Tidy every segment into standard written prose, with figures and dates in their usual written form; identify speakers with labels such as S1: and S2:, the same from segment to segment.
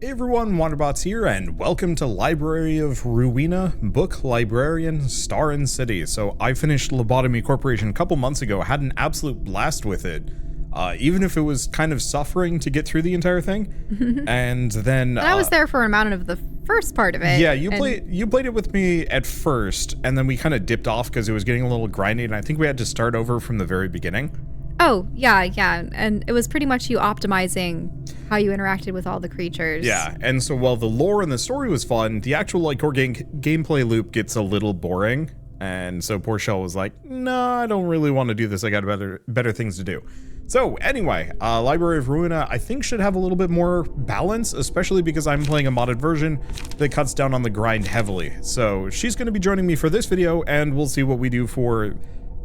S1: Hey everyone, Wanderbots here, and welcome to Library of Ruina, Book, Librarian, Star and City. So I finished Lobotomy Corporation a couple months ago, had an absolute blast with it, even if it was kind of suffering to get through the entire thing. And then
S2: I was there for an amount of the first part of it.
S1: Yeah, you played it with me at first, and then we kind of dipped off because it was getting a little grindy, and I think we had to start over from the very beginning.
S2: Oh, yeah, and it was pretty much you optimizing how you interacted with all the creatures.
S1: Yeah, and so while the lore and the story was fun, the actual core gameplay loop gets a little boring, and so poor Shell was like, no, I don't really want to do this, I got better things to do. So anyway, Library of Ruina I think should have a little bit more balance, especially because I'm playing a modded version that cuts down on the grind heavily. So she's going to be joining me for this video, and we'll see what we do for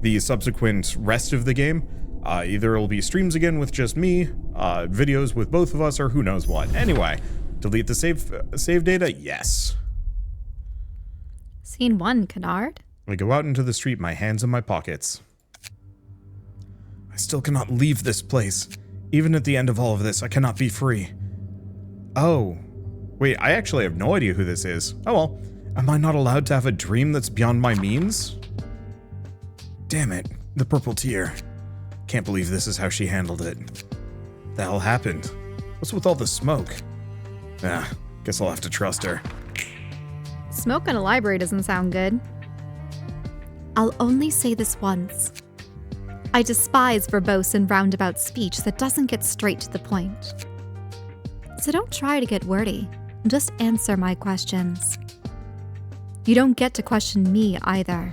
S1: the subsequent rest of the game. Either it'll be streams again with just me, videos with both of us, or who knows what. Anyway, delete the save data? Yes.
S2: Scene 1, Canard.
S1: I go out into the street, my hands in my pockets. I still cannot leave this place. Even at the end of all of this, I cannot be free. Oh. Wait, I actually have no idea who this is. Oh well. Am I not allowed to have a dream that's beyond my means? Damn it. The purple tear. Can't believe this is how she handled it. The hell happened? What's with all the smoke? Guess I'll have to trust her.
S2: Smoke in a library doesn't sound good.
S3: I'll only say this once. I despise verbose and roundabout speech that doesn't get straight to the point. So don't try to get wordy. Just answer my questions. You don't get to question me either.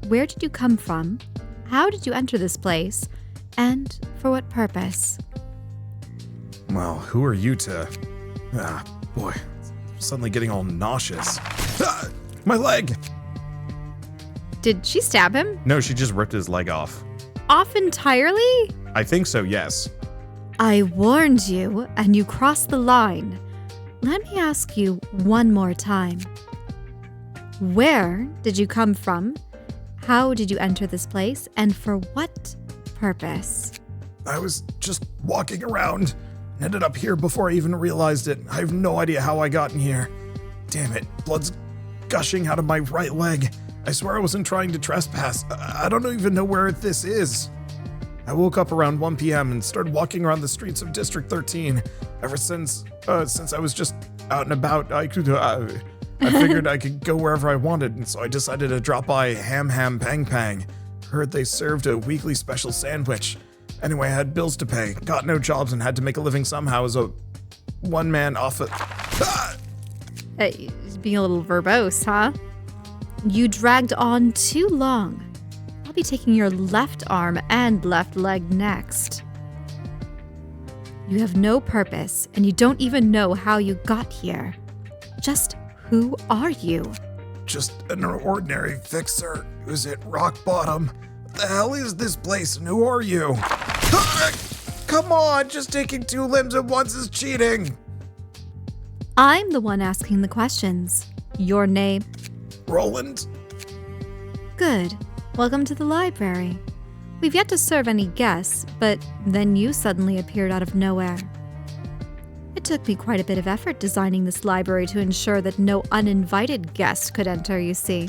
S3: Where did you come from? How did you enter this place? And for what purpose?
S1: Well, who are you to... boy, I'm suddenly getting all nauseous. My leg!
S2: Did she stab him?
S1: No, she just ripped his leg off.
S2: Off entirely?
S1: I think so, yes.
S3: I warned you, and you crossed the line. Let me ask you one more time. Where did you come from? How did you enter this place, and for what purpose?
S1: I was just walking around and ended up here before I even realized it. I have no idea how I got in here. Damn it, blood's gushing out of my right leg. I swear I wasn't trying to trespass. I don't even know where this is. I woke up around 1 p.m. and started walking around the streets of District 13. Ever since I was just out and about, I figured I could go wherever I wanted, and so I decided to drop by Ham Pang Pang. Heard they served a weekly special sandwich. Anyway, I had bills to pay, got no jobs, and had to make a living somehow as a one-man office.
S2: Being a little verbose, huh?
S3: You dragged on too long. I'll be taking your left arm and left leg next. You have no purpose, and you don't even know how you got here. Just who are you?
S1: Just an ordinary fixer who's at rock bottom. What the hell is this place, and who are you? Come on, just taking 2 limbs at once is cheating.
S3: I'm the one asking the questions. Your name?
S1: Roland?
S3: Good. Welcome to the library. We've yet to serve any guests, but then you suddenly appeared out of nowhere. It took me quite a bit of effort designing this library to ensure that no uninvited guest could enter, you see.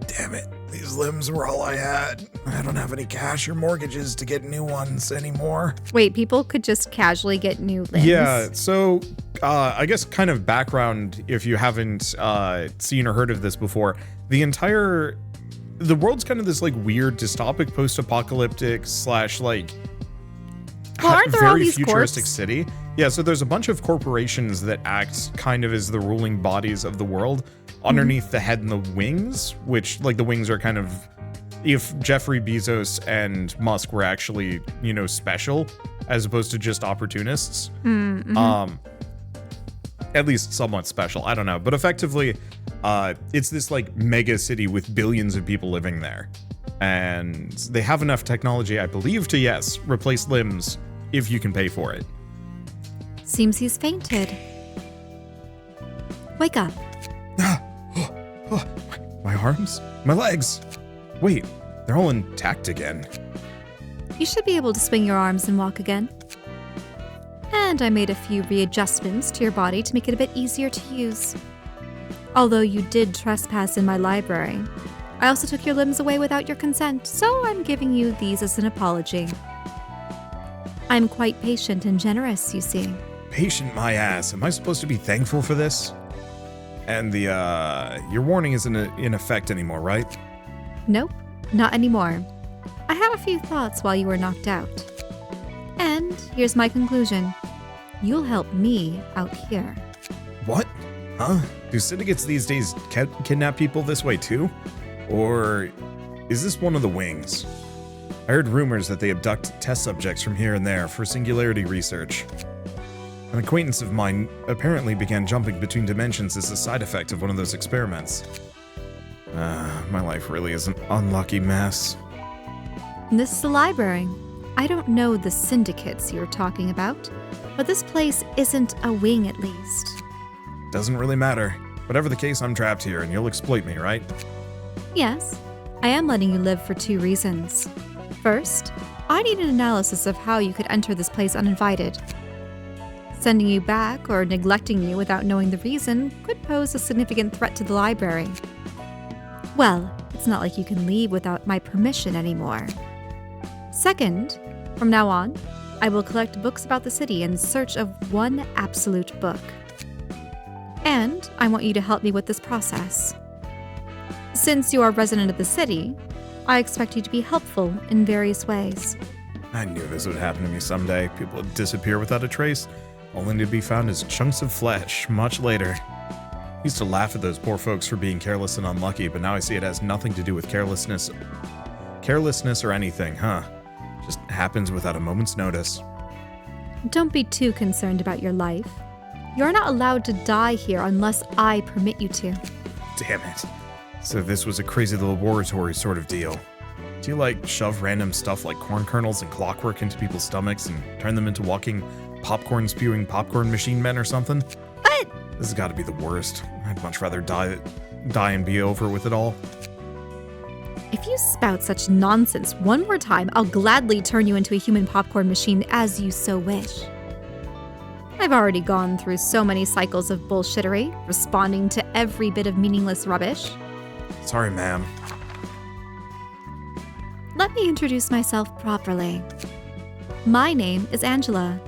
S1: Damn it, these limbs were all I had. I don't have any cash or mortgages to get new ones anymore.
S2: Wait, people could just casually get new limbs?
S1: Yeah, so I guess kind of background, if you haven't seen or heard of this before, the world's kind of this like weird dystopic post-apocalyptic / like
S2: aren't there all
S1: very
S2: these
S1: futuristic
S2: corps?
S1: city. Yeah, so there's a bunch of corporations that act kind of as the ruling bodies of the world underneath the head and the wings, which like the wings are kind of, if Jeffrey Bezos and Musk were actually, special as opposed to just opportunists. At least somewhat special, I don't know. But effectively, it's this like mega city with billions of people living there. And they have enough technology, I believe, to, yes, replace limbs if you can pay for it.
S3: Seems he's fainted. Wake up.
S1: My arms? My legs? Wait, they're all intact again.
S3: You should be able to swing your arms and walk again. and I made a few readjustments to your body to make it a bit easier to use. Although you did trespass in my library, I also took your limbs away without your consent, so I'm giving you these as an apology. I'm quite patient and generous, you see.
S1: Patient my ass. Am I supposed to be thankful for this? And your warning isn't in effect anymore, right?
S3: Nope, not anymore. I had a few thoughts while you were knocked out. And here's my conclusion. You'll help me out here.
S1: What? Huh? Do syndicates these days kidnap people this way too? Or is this one of the wings? I heard rumors that they abduct test subjects from here and there for singularity research. An acquaintance of mine apparently began jumping between dimensions as a side effect of one of those experiments. My life really is an unlucky mess.
S3: This is the library. I don't know the syndicates you're talking about, but this place isn't a wing at least.
S1: Doesn't really matter. Whatever the case, I'm trapped here and you'll exploit me, right?
S3: Yes, I am letting you live for 2 reasons. First, I need an analysis of how you could enter this place uninvited. Sending you back or neglecting you without knowing the reason could pose a significant threat to the library. Well, it's not like you can leave without my permission anymore. Second, from now on, I will collect books about the city in search of one absolute book. And I want you to help me with this process. Since you are a resident of the city, I expect you to be helpful in various ways.
S1: I knew this would happen to me someday. People would disappear without a trace, only to be found as chunks of flesh much later. I used to laugh at those poor folks for being careless and unlucky, but now I see it has nothing to do with carelessness or anything, huh? Just happens without a moment's notice.
S3: Don't be too concerned about your life. You're not allowed to die here unless I permit you to.
S1: Damn it. So this was a crazy laboratory sort of deal. Do you shove random stuff like corn kernels and clockwork into people's stomachs and turn them into walking popcorn-spewing popcorn machine men or something?
S3: What?
S1: This has got to be the worst. I'd much rather die and be over with it all.
S3: If you spout such nonsense one more time, I'll gladly turn you into a human popcorn machine as you so wish. I've already gone through so many cycles of bullshittery, responding to every bit of meaningless rubbish.
S1: Sorry, ma'am.
S3: Let me introduce myself properly. My name is Angela.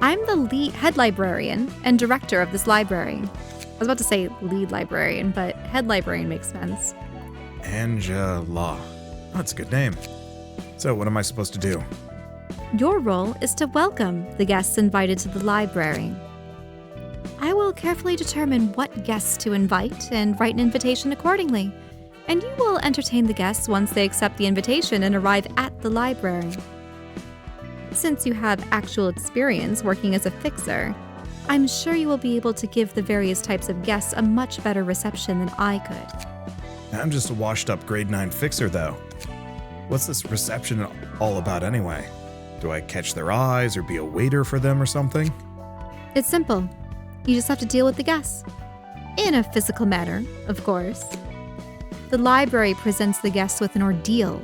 S3: I'm the head librarian and director of this library. I was about to say lead librarian, but head librarian makes sense.
S1: Angela. That's a good name. So what am I supposed to do?
S3: Your role is to welcome the guests invited to the library. I will carefully determine what guests to invite and write an invitation accordingly, and you will entertain the guests once they accept the invitation and arrive at the library. Since you have actual experience working as a fixer, I'm sure you will be able to give the various types of guests a much better reception than I could.
S1: I'm just a washed-up grade 9 fixer, though. What's this reception all about anyway? Do I catch their eyes or be a waiter for them or something?
S3: It's simple. You just have to deal with the guests. In a physical manner, of course. The library presents the guests with an ordeal,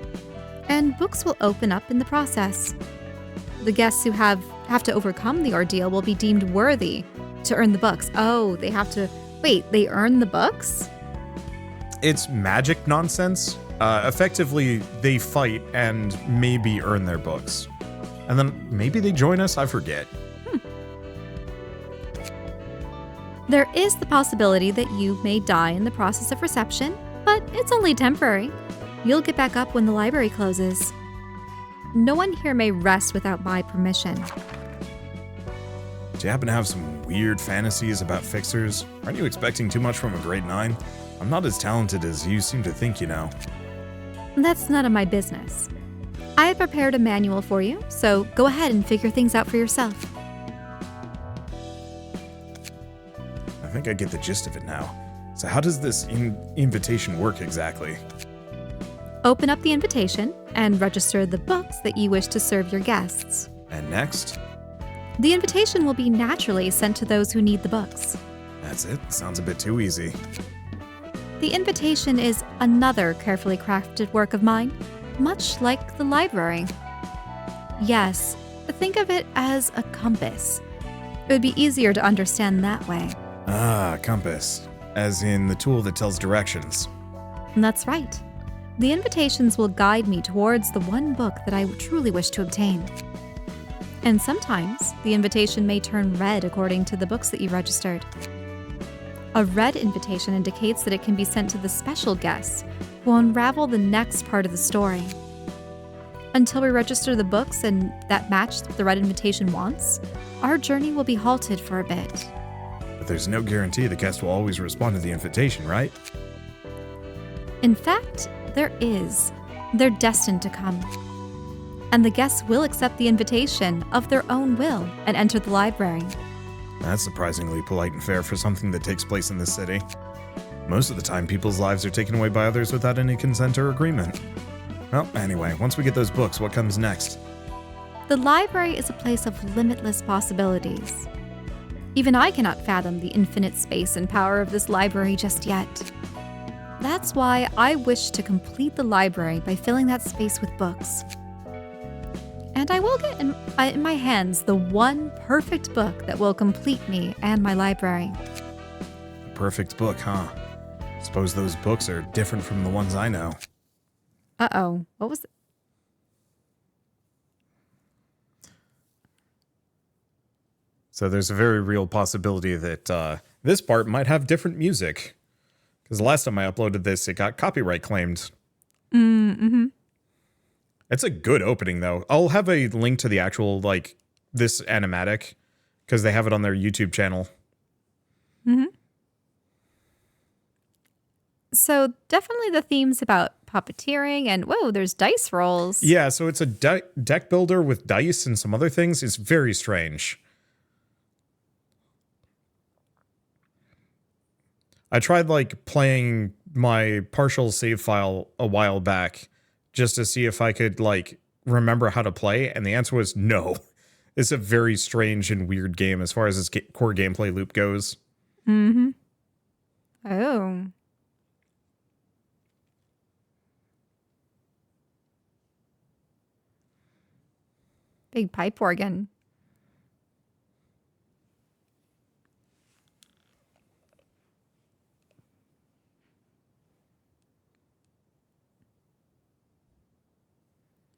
S3: and books will open up in the process. The guests who have to overcome the ordeal will be deemed worthy to earn the books. Oh, they have to... Wait, they earn the books?
S1: It's magic nonsense. Effectively, they fight and maybe earn their books. And then maybe they join us, I forget.
S3: There is the possibility that you may die in the process of reception, but it's only temporary. You'll get back up when the library closes. No one here may rest without my permission.
S1: Do you happen to have some weird fantasies about fixers? Aren't you expecting too much from a grade 9? I'm not as talented as you seem to think, you know.
S3: That's none of my business. I have prepared a manual for you, so go ahead and figure things out for yourself.
S1: I think I get the gist of it now. So how does this invitation work exactly?
S3: Open up the invitation and register the books that you wish to serve your guests.
S1: And next?
S3: The invitation will be naturally sent to those who need the books.
S1: That's it? Sounds a bit too easy.
S3: The invitation is another carefully crafted work of mine, much like the library. Yes, think of it as a compass. It would be easier to understand that way.
S1: Ah, compass. As in the tool that tells directions.
S3: And that's right. The invitations will guide me towards the one book that I truly wish to obtain. And sometimes, the invitation may turn red according to the books that you registered. A red invitation indicates that it can be sent to the special guests who will unravel the next part of the story. Until we register the books and that match the red invitation wants, our journey will be halted for a bit.
S1: But there's no guarantee the guest will always respond to the invitation, right?
S3: In fact, there is. They're destined to come. And the guests will accept the invitation of their own will and enter the library.
S1: That's surprisingly polite and fair for something that takes place in this city. Most of the time, people's lives are taken away by others without any consent or agreement. Well, anyway, once we get those books, what comes next?
S3: The library is a place of limitless possibilities. Even I cannot fathom the infinite space and power of this library just yet. That's why I wish to complete the library by filling that space with books. And I will get in my hands the one perfect book that will complete me and my library.
S1: A perfect book, huh? Suppose those books are different from the ones I know.
S3: Uh-oh. What was it?
S1: So there's a very real possibility that this part might have different music. Because the last time I uploaded this, it got copyright claimed.
S3: Mm-hmm.
S1: It's a good opening, though. I'll have a link to the actual, like, this animatic, because they have it on their YouTube channel.
S3: Mm-hmm. So definitely the themes about puppeteering and, whoa, there's dice rolls.
S1: Yeah, so it's a deck builder with dice and some other things. It's very strange. I tried, like, playing my partial save file a while back just to see if I could, like, remember how to play, and the answer was no. It's a very strange and weird game as far as its core gameplay loop goes.
S3: Mm-hmm. Oh. Big pipe organ.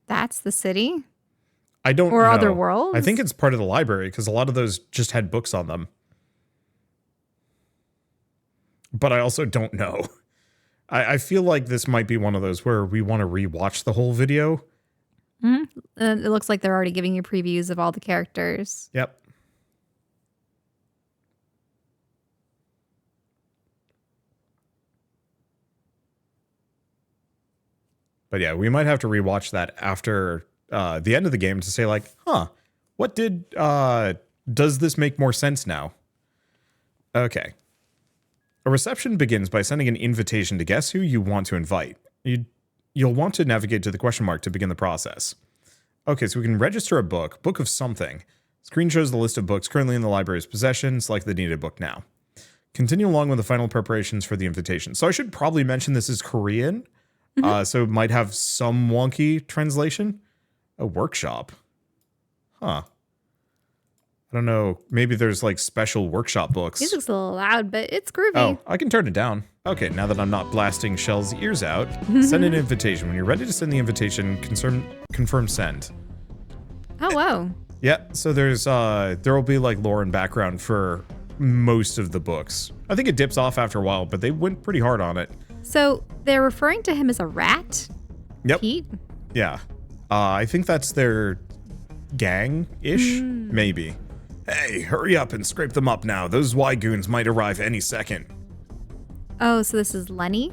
S3: That's the city?
S1: I don't know.
S3: Or other worlds?
S1: I think it's part of the library because a lot of those just had books on them. But I also don't know. I feel like this might be one of those where we want to rewatch the whole video.
S3: Mm-hmm. It looks like they're already giving you previews of all the characters.
S1: Yep. But yeah, we might have to rewatch that after the end of the game to say, like, huh, what does this make more sense now? Okay. A reception begins by sending an invitation to guests who you want to invite. You'll want to navigate to the question mark to begin the process. Okay, so we can register a book of something. Screen shows the list of books currently in the library's possession. Select the needed book now. Continue along with the final preparations for the invitation. So I should probably mention this is Korean. So it might have some wonky translation. A workshop. Huh. I don't know. Maybe there's like special workshop books.
S3: Music's a little loud, but it's groovy.
S1: Oh, I can turn it down. Okay, now that I'm not blasting Shell's ears out, send an invitation. When you're ready to send the invitation, confirm send.
S3: Oh, wow.
S1: Yeah, so there's there will be like lore and background for most of the books. I think it dips off after a while, but they went pretty hard on it.
S3: So they're referring to him as a rat?
S1: Yep.
S3: Pete?
S1: Yeah. I think that's their gang-ish, maybe. Hey, hurry up and scrape them up now. Those Y-goons might arrive any second.
S3: Oh, so this is Lenny?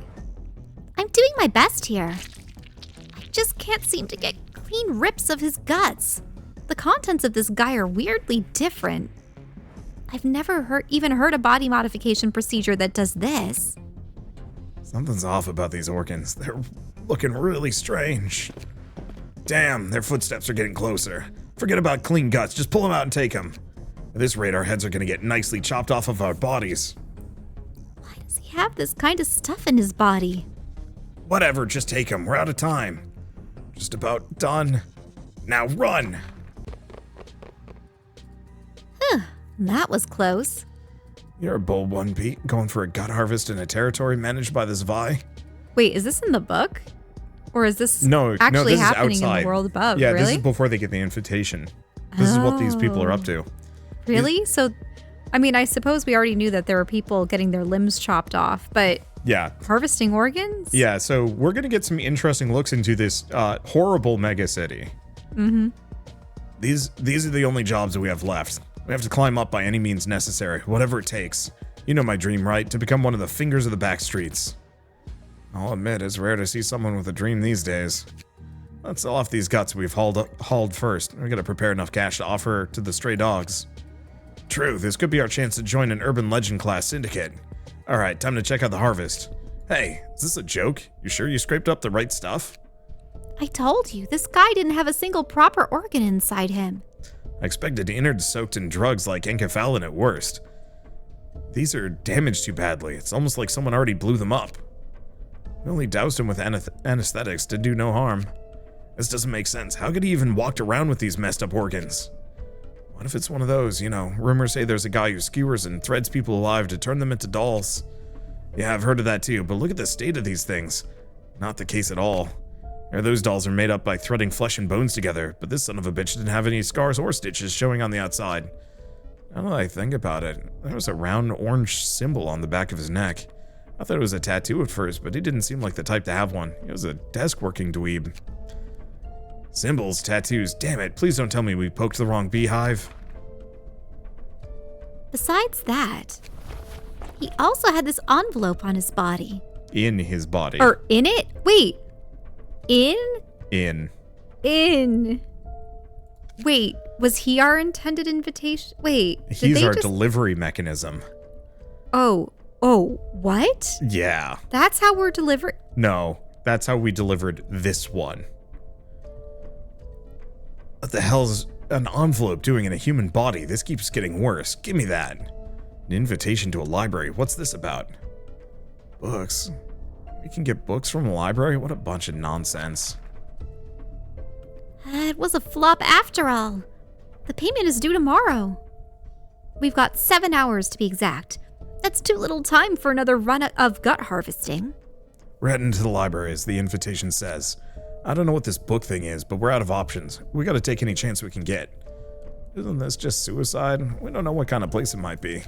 S4: I'm doing my best here. I just can't seem to get clean rips of his guts.
S3: The contents of this guy are weirdly different. I've never even heard a body modification procedure that does this.
S1: Something's off about these organs. They're looking really strange. Damn, their footsteps are getting closer. Forget about clean guts, just pull them out and take them. At this rate, our heads are gonna get nicely chopped off of our bodies.
S3: Why does he have this kind of stuff in his body?
S1: Whatever, just take them. We're out of time. Just about done. Now run!
S3: That was close.
S1: You're a bold one, Pete, going for a gut harvest in a territory managed by this Vi.
S2: Wait, is this in the book? Or is this
S1: No,
S2: actually
S1: this is
S2: happening in
S1: outside.
S2: the world above?
S1: Yeah,
S2: really?
S1: this is before they get the invitation. This is what these people are up to.
S2: Really? So, I mean, I suppose we already knew that there were people getting their limbs chopped off, but
S1: Yeah.
S2: harvesting organs?
S1: Yeah, so we're going to get some interesting looks into this horrible mega city.
S2: Mm-hmm.
S1: These are the only jobs that we have left. We have to climb up by any means necessary, whatever it takes. You know my dream, right? To become one of the fingers of the back streets. I'll admit, it's rare to see someone with a dream these days. Let's sell off these guts we've hauled first. We gotta prepare enough cash to offer to the stray dogs. True, this could be our chance to join an urban legend class syndicate. Alright, time to check out the harvest. Hey, is this a joke? You sure you scraped up the right stuff?
S3: I told you, this guy didn't have a single proper organ inside him.
S1: I expected innards soaked in drugs like enkephalin at worst. These are damaged too badly. It's almost like someone already blew them up. We only doused him with anesthetics to do no harm. This doesn't make sense. How could he even walked around with these messed up organs? What if it's one of those, rumors say there's a guy who skewers and threads people alive to turn them into dolls? Yeah, I've heard of that too, but look at the state of these things. Not the case at all. Those dolls are made up by threading flesh and bones together, but this son of a bitch didn't have any scars or stitches showing on the outside. Now that I think about it, there was a round orange symbol on the back of his neck. I thought it was a tattoo at first, but he didn't seem like the type to have one. He was a desk-working dweeb. Symbols, tattoos, damn it, please don't tell me we poked the wrong beehive.
S3: Besides that, he also had this envelope on his body.
S1: In his body.
S2: Or in it? Wait. In?
S1: In.
S2: Wait, was he our intended invitation? Wait.
S1: He's our delivery mechanism.
S2: Oh, what?
S1: Yeah.
S2: That's how we're delivering?
S1: No, that's how we delivered this one. What the hell's an envelope doing in a human body? This keeps getting worse. Give me that. An invitation to a library. What's this about? Books. We can get books from a library? What a bunch of nonsense.
S3: It was a flop after all. The payment is due tomorrow. We've got 7 hours to be exact. That's too little time for another run of gut harvesting.
S1: We're heading to the library, as the invitation says. I don't know what this book thing is, but we're out of options. We gotta take any chance we can get. Isn't this just suicide? We don't know what kind of place it might be.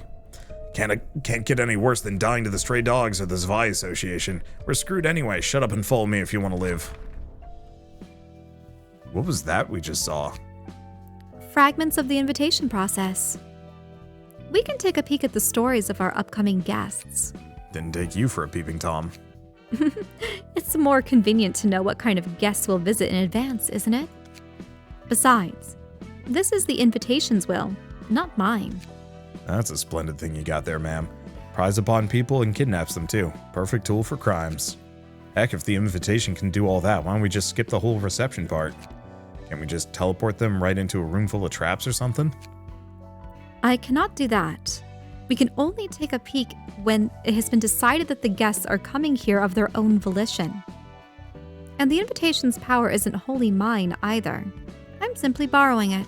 S1: Can't get any worse than dying to the stray dogs or the Zvi Association. We're screwed anyway. Shut up and follow me if you want to live. What was that we just saw?
S3: Fragments of the invitation process. We can take a peek at the stories of our upcoming guests.
S1: Didn't take you for a peeping Tom.
S3: It's more convenient to know what kind of guests we'll visit in advance, isn't it? Besides, this is the invitation's will, not mine.
S1: That's a splendid thing you got there, ma'am. Pries upon people and kidnaps them too. Perfect tool for crimes. Heck, if the invitation can do all that, why don't we just skip the whole reception part? Can't we just teleport them right into a room full of traps or something?
S3: I cannot do that. We can only take a peek when it has been decided that the guests are coming here of their own volition. And the invitation's power isn't wholly mine either. I'm simply borrowing it.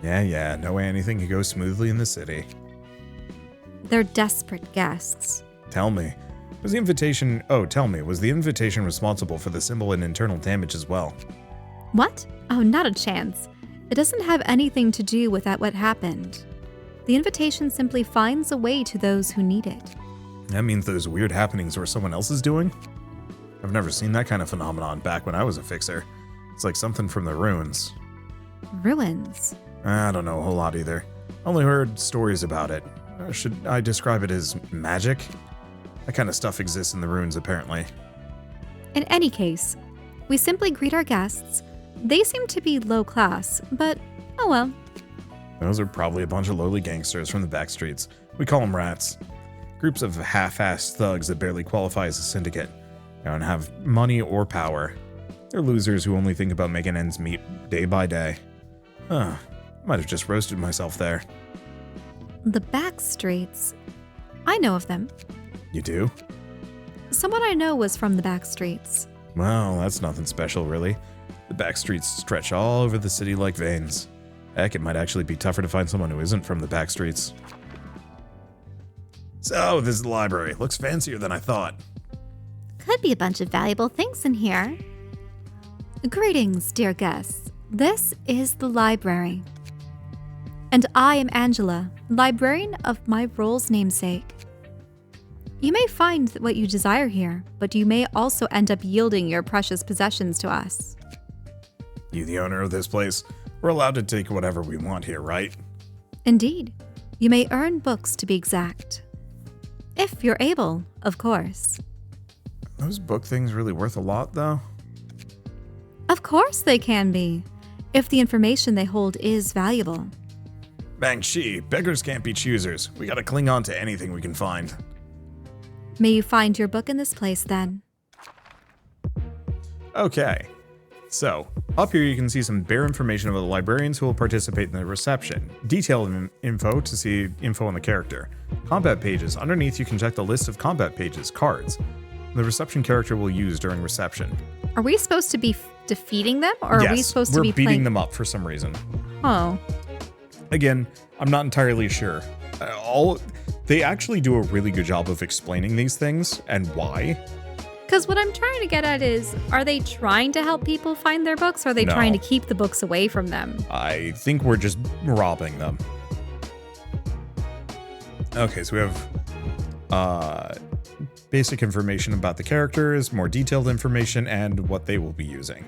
S1: Yeah, no way anything could go smoothly in the city.
S3: They're desperate guests.
S1: Tell me, was the invitation responsible for the symbol and internal damage as well?
S3: What? Oh, not a chance. It doesn't have anything to do with what happened. The invitation simply finds a way to those who need it.
S1: That means those weird happenings were someone else is doing? I've never seen that kind of phenomenon back when I was a fixer. It's like something from the ruins.
S3: Ruins?
S1: I don't know a whole lot either. Only heard stories about it. Should I describe it as magic? That kind of stuff exists in the ruins, apparently.
S3: In any case, we simply greet our guests. They seem to be low class, but oh well.
S1: Those are probably a bunch of lowly gangsters from the back streets. We call them rats. Groups of half-assed thugs that barely qualify as a syndicate. They don't have money or power. They're losers who only think about making ends meet day by day. Huh. Might have just roasted myself there.
S3: The back streets. I know of them.
S1: You do?
S3: Someone I know was from the back streets.
S1: Well, that's nothing special, really. The back streets stretch all over the city like veins. Heck, it might actually be tougher to find someone who isn't from the back streets. So, this is the library. Looks fancier than I thought.
S4: Could be a bunch of valuable things in here.
S3: Greetings, dear guests. This is the library. And I am Angela, librarian of my role's namesake. You may find what you desire here, but you may also end up yielding your precious possessions to us.
S1: You the owner of this place? We're allowed to take whatever we want here, right?
S3: Indeed. You may earn books to be exact. If you're able, of course.
S1: Are those book things really worth a lot, though?
S3: Of course they can be, if the information they hold is valuable.
S1: Bang-shi, beggars can't be choosers. We gotta cling on to anything we can find.
S3: May you find your book in this place, then.
S1: Okay. So, up here you can see some bare information about the librarians who will participate in the reception. Detailed info to see info on the character. Combat pages. Underneath you can check the list of combat pages, cards. The reception character will use during reception.
S2: Are we supposed to be defeating them, or
S1: Yes,
S2: are we supposed to
S1: we're
S2: be
S1: beating
S2: playing
S1: them up for some reason.
S2: Oh,
S1: Again, I'm not entirely sure. They actually do a really good job of explaining these things and why.
S2: because what I'm trying to get at is, are they trying to help people find their books, or are they
S1: No.
S2: trying to keep the books away from them?
S1: I think we're just robbing them. Okay, so we have basic information about the characters, more detailed information, and what they will be using.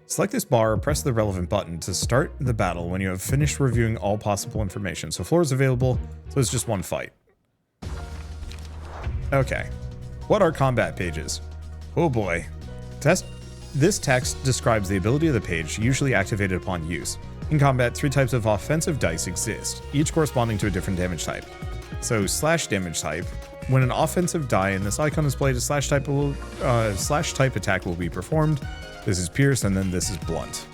S1: Select this bar or press the relevant button to start the battle when you have finished reviewing all possible information. So floor is available, so it's just one fight. Okay. What are combat pages? Oh boy. This text describes the ability of the page, usually activated upon use. In combat, 3 types of offensive dice exist, each corresponding to a different damage type. So slash damage type. When an offensive die in this icon is played, a slash type attack will be performed. This is pierce, and then this is blunt.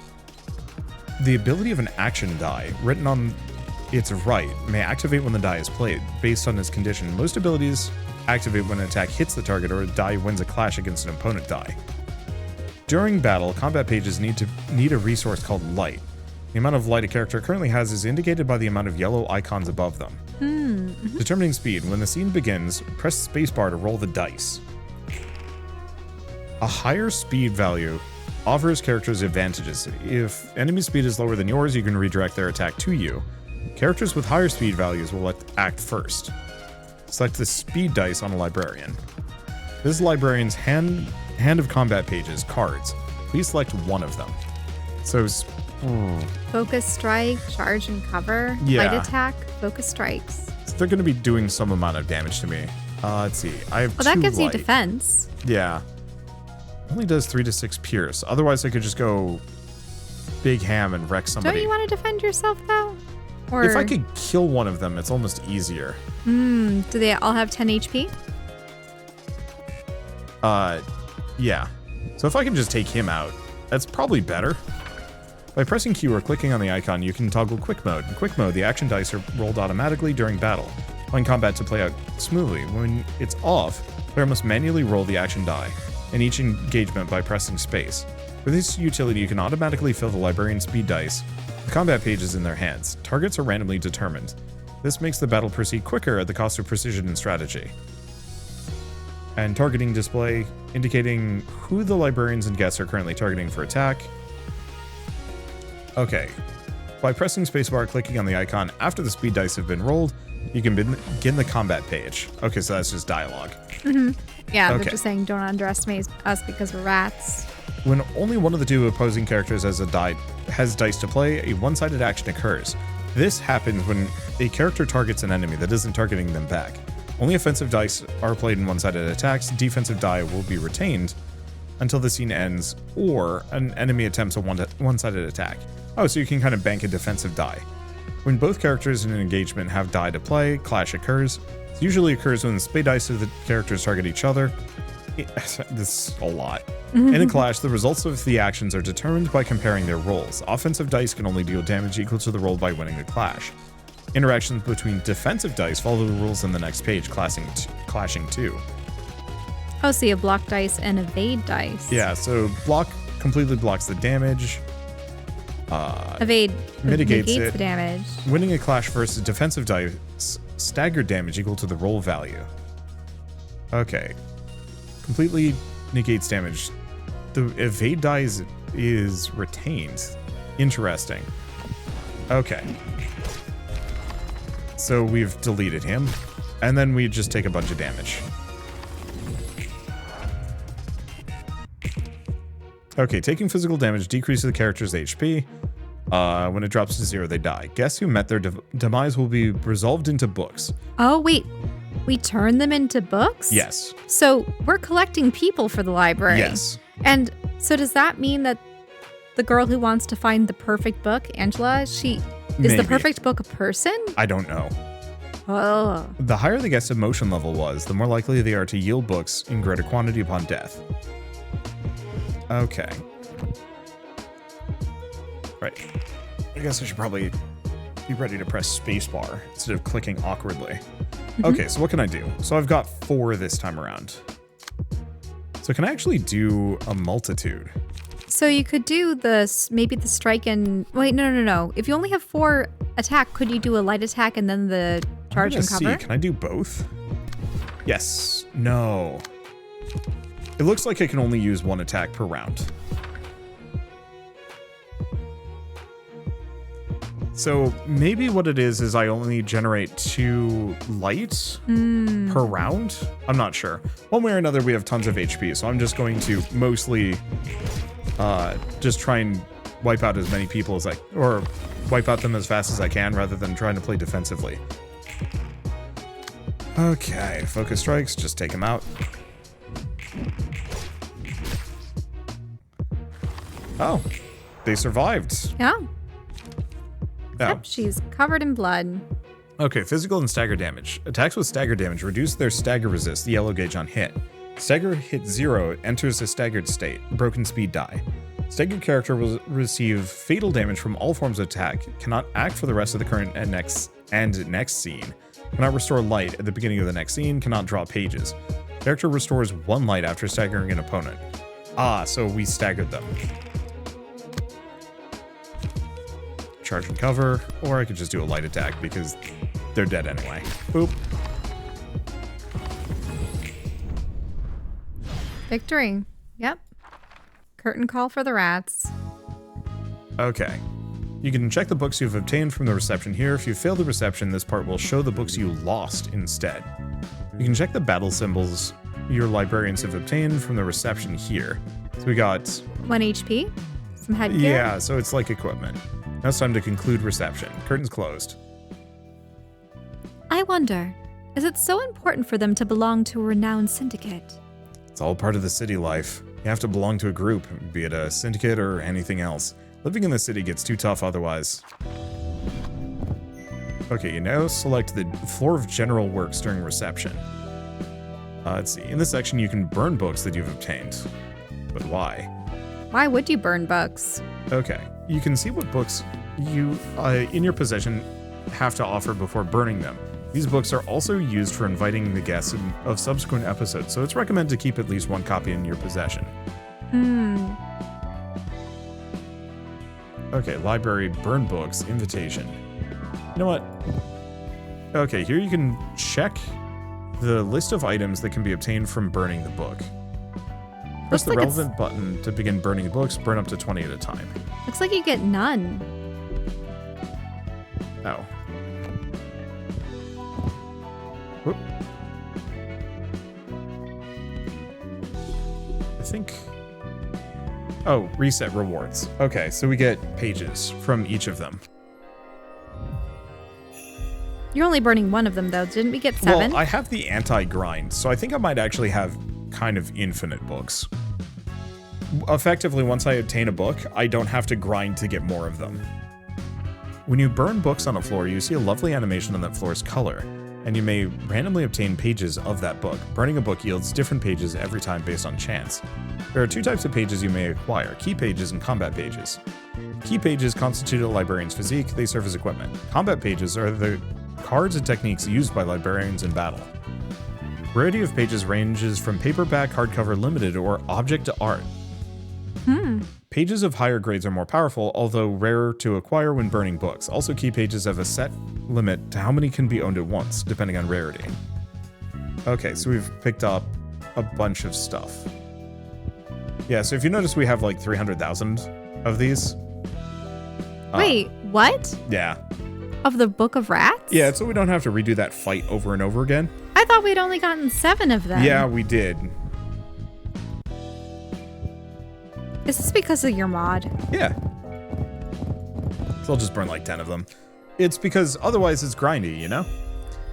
S1: The ability of an action die, written on its right, may activate when the die is played, based on its condition. Most abilities activate when an attack hits the target or a die wins a clash against an opponent die. During battle, combat pages need a resource called light. The amount of light a character currently has is indicated by the amount of yellow icons above them. Determining speed. When the scene begins, press spacebar to roll the dice. A higher speed value offers characters advantages. If enemy speed is lower than yours, you can redirect their attack to you. Characters with higher speed values will act first. Select the speed dice on a librarian. This is librarian's hand of combat pages, cards. Please select one of them. So,
S2: Focus strike, charge and cover,
S1: Yeah.
S2: light attack, focus strikes.
S1: they're going to be doing some amount of damage to me. Let's see. I have
S2: Well, that
S1: two
S2: gives you
S1: light.
S2: defense.
S1: Yeah. Only does 3 to 6 pierce. Otherwise, I could just go big ham and wreck somebody.
S2: Don't you want to defend yourself though? Or
S1: If I could kill one of them, it's almost easier.
S2: do they all have 10 HP?
S1: Yeah. So if I can just take him out, that's probably better. By pressing Q or clicking on the icon, you can toggle quick mode. In quick mode, the action dice are rolled automatically during battle, allowing combat to play out smoothly. When it's off, player must manually roll the action die in each engagement by pressing space. With this utility, you can automatically fill the librarian speed dice with combat pages in their hands. Targets are randomly determined. This makes the battle proceed quicker at the cost of precision and strategy. And targeting display, indicating who the librarians and guests are currently targeting for attack. Okay. By pressing spacebar, clicking on the icon after the speed dice have been rolled, you can begin the combat page. Okay, so that's just dialogue.
S2: Yeah,
S1: Okay.
S2: they're just saying don't underestimate us because we're rats.
S1: When only one of the 2 opposing characters has dice to play, a one-sided action occurs. This happens when a character targets an enemy that isn't targeting them back. Only offensive dice are played in one-sided attacks. Defensive die will be retained until the scene ends, or an enemy attempts a one-sided attack. Oh, so you can kind of bank a defensive die. When both characters in an engagement have die to play, clash occurs. This usually occurs when the spade dice of the characters target each other. This is a lot. In a clash, the results of the actions are determined by comparing their rolls. Offensive dice can only deal damage equal to the roll by winning the clash. Interactions between defensive dice follow the rules in the next page, clashing too.
S2: Oh, so you have block dice and evade dice.
S1: Yeah, so block completely blocks the damage.
S2: Evade
S1: Mitigates
S2: negates
S1: it.
S2: the damage.
S1: Winning a clash versus defensive dice, staggered damage equal to the roll value. Okay. Completely negates damage. The evade dice is retained. Interesting. Okay. So we've deleted him, and then we just take a bunch of damage. Okay, taking physical damage decreases the character's HP. When it drops to 0, they die. Guess who met their demise will be resolved into books.
S2: Oh, wait. We turn them into books?
S1: Yes.
S2: So we're collecting people for the library.
S1: Yes.
S2: And so does that mean that the girl who wants to find the perfect book, Angela, is
S1: Maybe.
S2: the perfect book a person?
S1: I don't know.
S2: Oh.
S1: The higher the guest's emotion level was, the more likely they are to yield books in greater quantity upon death. Okay. Right. I guess I should probably be ready to press spacebar instead of clicking awkwardly. Okay, so what can I do? So I've got 4 this time around. So can I actually do a multitude?
S2: So you could do maybe the strike and... Wait, no. If you only have 4 attack, could you do a light attack and then the charge and cover?
S1: Can I do both? Yes. No. It looks like I can only use 1 attack per round. So maybe what it is I only generate 2 light per round? I'm not sure. One way or another, we have tons of HP, so I'm just going to mostly just try and wipe out as many people as or wipe out them as fast as I can rather than trying to play defensively. Okay, focus strikes, just take them out. Oh, they survived.
S2: Yeah.
S1: Oh.
S2: Yep, she's covered in blood.
S1: Okay, physical and stagger damage. Attacks with stagger damage reduce their stagger resist, the yellow gauge on hit. Stagger hit 0, enters a staggered state. Broken speed die. Staggered character will receive fatal damage from all forms of attack, cannot act for the rest of the current and next scene, cannot restore light at the beginning of the next scene, cannot draw pages. Character restores 1 light after staggering an opponent. Ah, so we staggered them. Charge and cover, or I could just do a light attack because they're dead anyway. Boop.
S2: Victory. Yep. Curtain call for the rats.
S1: Okay. You can check the books you've obtained from the reception here. If you fail the reception, this part will show the books you lost instead. You can check the battle symbols your librarians have obtained from the reception here. So we got
S2: 1 HP. Some headgear.
S1: Yeah, so it's like equipment. Now it's time to conclude reception. Curtains closed.
S3: I wonder, is it so important for them to belong to a renowned syndicate?
S1: It's all part of the city life. You have to belong to a group, be it a syndicate or anything else. Living in the city gets too tough otherwise. Okay, you now select the floor of general works during reception. Let's see. In this section, you can burn books that you've obtained. But why?
S2: Why would you burn books?
S1: Okay. You can see what books you, in your possession, have to offer before burning them. These books are also used for inviting the guests of subsequent episodes, so it's recommended to keep at least 1 copy in your possession. Okay, library, burn books, invitation. You know what? Okay, here you can check the list of items that can be obtained from burning the book. Press the relevant button to begin burning books, burn up to 20 at a time.
S2: Looks like you get none.
S1: Oh. Whoop. I think... Oh, reset rewards. Okay, so we get pages from each of them.
S2: You're only burning 1 of them, though. Didn't we get 7?
S1: Well, I have the anti-grind, so I think I might actually have kind of infinite books. Effectively, once I obtain a book, I don't have to grind to get more of them. When you burn books on a floor, you see a lovely animation on that floor's color, and you may randomly obtain pages of that book. Burning a book yields different pages every time based on chance. There are 2 types of pages you may acquire, key pages and combat pages. Key pages constitute a librarian's physique, they serve as equipment. Combat pages are the cards and techniques used by librarians in battle. Variety of pages ranges from paperback, hardcover, limited, or object to art. Pages of higher grades are more powerful, although rarer to acquire when burning books. Also, key pages have a set limit to how many can be owned at once, depending on rarity. Okay, so we've picked up a bunch of stuff. Yeah, so if you notice, we have like 300,000 of these.
S2: Wait, what?
S1: Yeah.
S2: Of the Book of Rats?
S1: Yeah, so we don't have to redo that fight over and over again.
S2: I thought we'd only gotten 7 of them.
S1: Yeah, we did.
S2: Is this because of your mod?
S1: Yeah. So I'll just burn like 10 of them. It's because otherwise it's grindy, you know?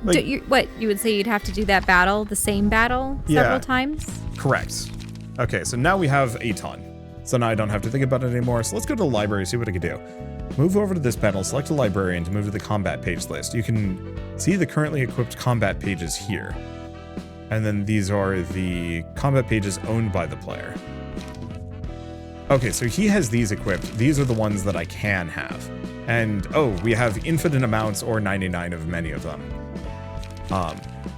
S1: Like,
S2: You would say you'd have to do that battle, the same battle, several times?
S1: Correct. Okay, so now we have a ton. So now I don't have to think about it anymore. So let's go to the library, see what I can do. Move over to this panel, select a librarian to move to the combat page list. You can see the currently equipped combat pages here. And then these are the combat pages owned by the player. Okay, so he has these equipped. These are the ones that I can have. And, oh, we have infinite amounts or 99 of many of them.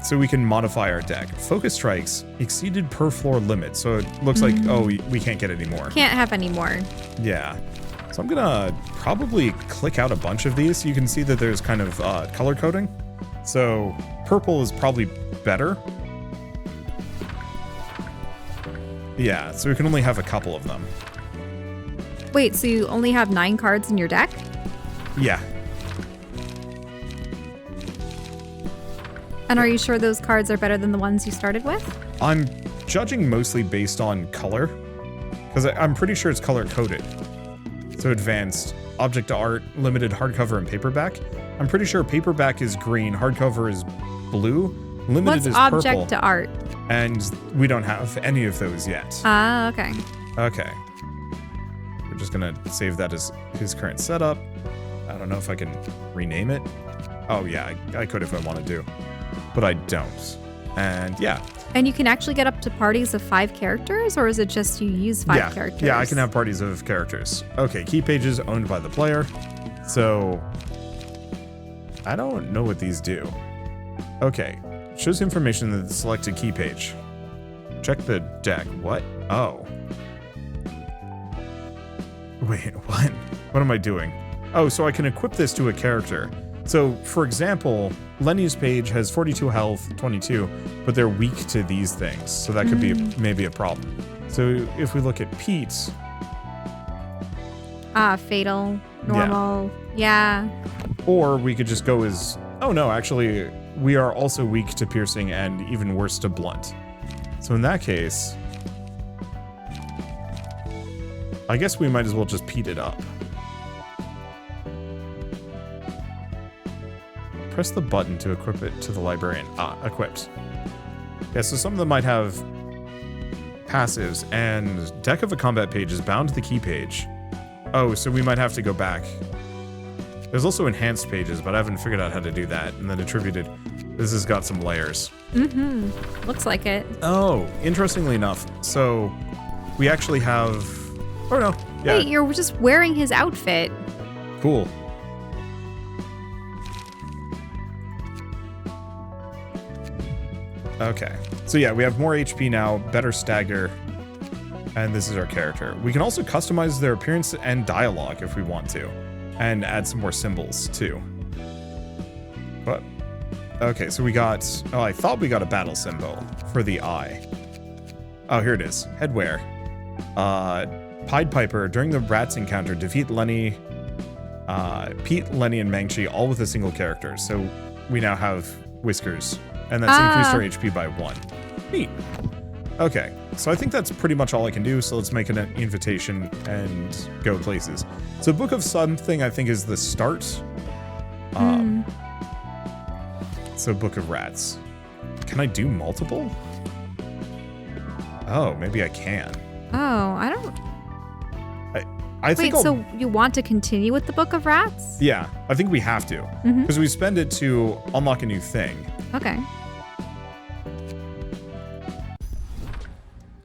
S1: So we can modify our deck. Focus strikes exceeded per floor limit. So it looks like, oh, we can't get any more.
S2: Can't have any more.
S1: Yeah. So I'm gonna probably click out a bunch of these. You can see that there's kind of color coding. So purple is probably better. Yeah, so we can only have a couple of them.
S2: Wait, so you only have 9 cards in your deck?
S1: Yeah.
S2: And are you sure those cards are better than the ones you started with?
S1: I'm judging mostly based on color, because I'm pretty sure it's color coded. So advanced, object to art, limited hardcover, and paperback. I'm pretty sure paperback is green, hardcover is blue, limited
S2: What's
S1: is
S2: object
S1: purple.
S2: to art?
S1: And we don't have any of those yet.
S2: Ah, okay.
S1: Okay. We're just gonna save that as his current setup. I don't know if I can rename it. Oh yeah, I could if I wanted to, but I don't. And yeah.
S2: And you can actually get up to parties of 5 characters, or is it just you use 5 characters?
S1: Yeah, I can have parties of characters. Okay, key pages owned by the player. So I don't know what these do. Okay, shows information in the selected key page. Check the deck. What? Oh. Wait, what? What am I doing? Oh, so I can equip this to a character. So, for example, Lenny's page has 42 health, 22, but they're weak to these things. So that could be maybe a problem. So if we look at Pete.
S2: Fatal, normal, yeah.
S1: Or we could just go as, oh no, actually, we are also weak to piercing and even worse to blunt. So in that case, I guess we might as well just Pete it up. Press the button to equip it to the librarian. Equipped. Yeah, so some of them might have passives, and deck of a combat page is bound to the key page. Oh, so we might have to go back. There's also enhanced pages, but I haven't figured out how to do that. And then attributed. This has got some layers.
S2: Looks like it.
S1: Oh, interestingly enough, so we actually have... Oh no, yeah.
S2: Wait, you're just wearing his outfit.
S1: Cool. Okay, so yeah, we have more HP now, better stagger, and this is our character. We can also customize their appearance and dialogue if we want to, and add some more symbols too. But, okay, so we got, oh, I thought we got a battle symbol for the eye. Oh, here it is, headwear. Pied Piper, during the rats encounter, defeat Lenny, Pete, Lenny, and Mangchi all with a single character. So we now have Whiskers. And that's increased our HP by 1. Neat. Okay, so I think that's pretty much all I can do, so let's make an invitation and go places. So Book of Something, I think, is the start. So Book of Rats. Can I do multiple? Oh, maybe I can.
S2: Oh, I don't...
S1: I think
S2: Wait, so you want to continue with the Book of Rats?
S1: Yeah, I think we have to. Because we spend it to unlock a new thing.
S2: Okay.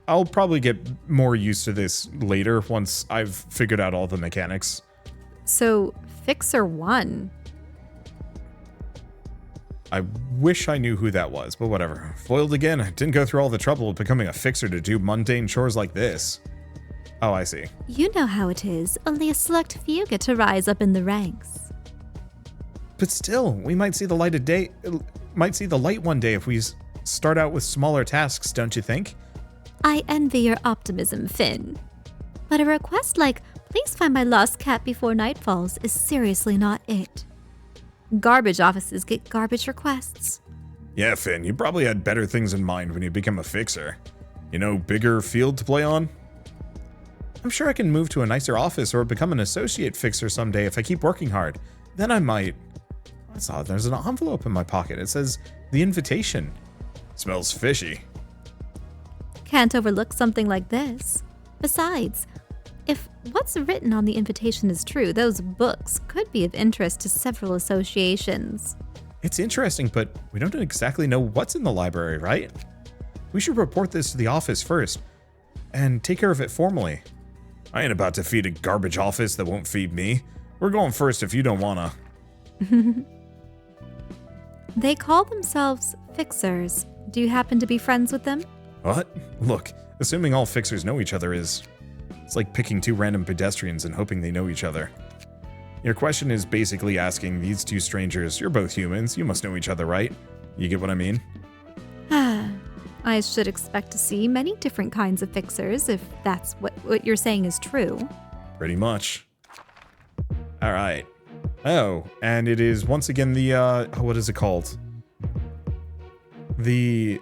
S1: I'll probably get more used to this later once I've figured out all the mechanics.
S2: So, Fixer 1.
S1: I wish I knew who that was, but whatever. Foiled again. I didn't go through all the trouble of becoming a fixer to do mundane chores like this. Oh, I see.
S3: You know how it is. Only a select few get to rise up in the ranks.
S1: But still, we might see the light of day. Might see the light one day if we start out with smaller tasks, don't you think?
S3: I envy your optimism, Finn. But a request like, please find my lost cat before night falls, is seriously not it. Garbage offices get garbage requests.
S1: Yeah, Finn, you probably had better things in mind when you became a fixer. You know, bigger field to play on? I'm sure I can move to a nicer office or become an associate fixer someday if I keep working hard. Then I might... I saw there's an envelope in my pocket. It says, the invitation. Smells fishy.
S3: Can't overlook something like this. Besides, if what's written on the invitation is true, those books could be of interest to several associations.
S1: It's interesting, but we don't exactly know what's in the library, right? We should report this to the office first and take care of it formally. I ain't about to feed a garbage office that won't feed me. We're going first if you don't wanna.
S3: They call themselves fixers. Do you happen to be friends with them?
S1: What? Look, assuming all fixers know each other it's like picking two random pedestrians and hoping they know each other. Your question is basically asking these two strangers, you're both humans, you must know each other, right? You get what I mean?
S3: I should expect to see many different kinds of fixers if that's what you're saying is true.
S1: Pretty much. Alright. Oh, and it is once again the, what is it called? The...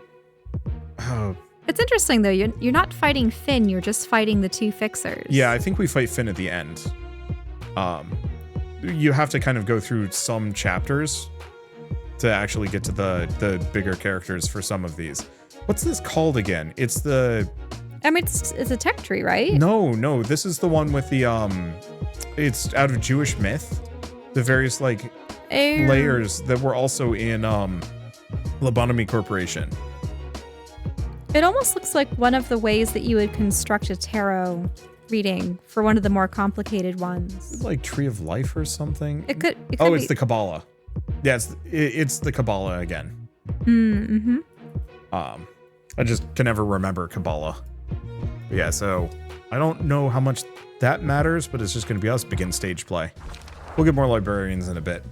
S1: Oh.
S2: It's interesting, though. You're not fighting Finn. You're just fighting the two fixers.
S1: Yeah, I think we fight Finn at the end. You have to kind of go through some chapters to actually get to the bigger characters for some of these. What's this called again? It's the...
S2: I mean, it's a tech tree, right?
S1: No, this is the one with the, it's out of Jewish myth. The various, like, layers that were also in, Lobotomy Corporation.
S2: It almost looks like one of the ways that you would construct a tarot reading for one of the more complicated ones.
S1: Like Tree of Life or something?
S2: It could
S1: oh,
S2: be.
S1: it's the Kabbalah. Yeah, it's the Kabbalah again.
S2: Mm-hmm.
S1: I just can never remember Kabbalah. But yeah, so I don't know how much that matters, but it's just going to be us begin stage play. We'll get more librarians in a bit.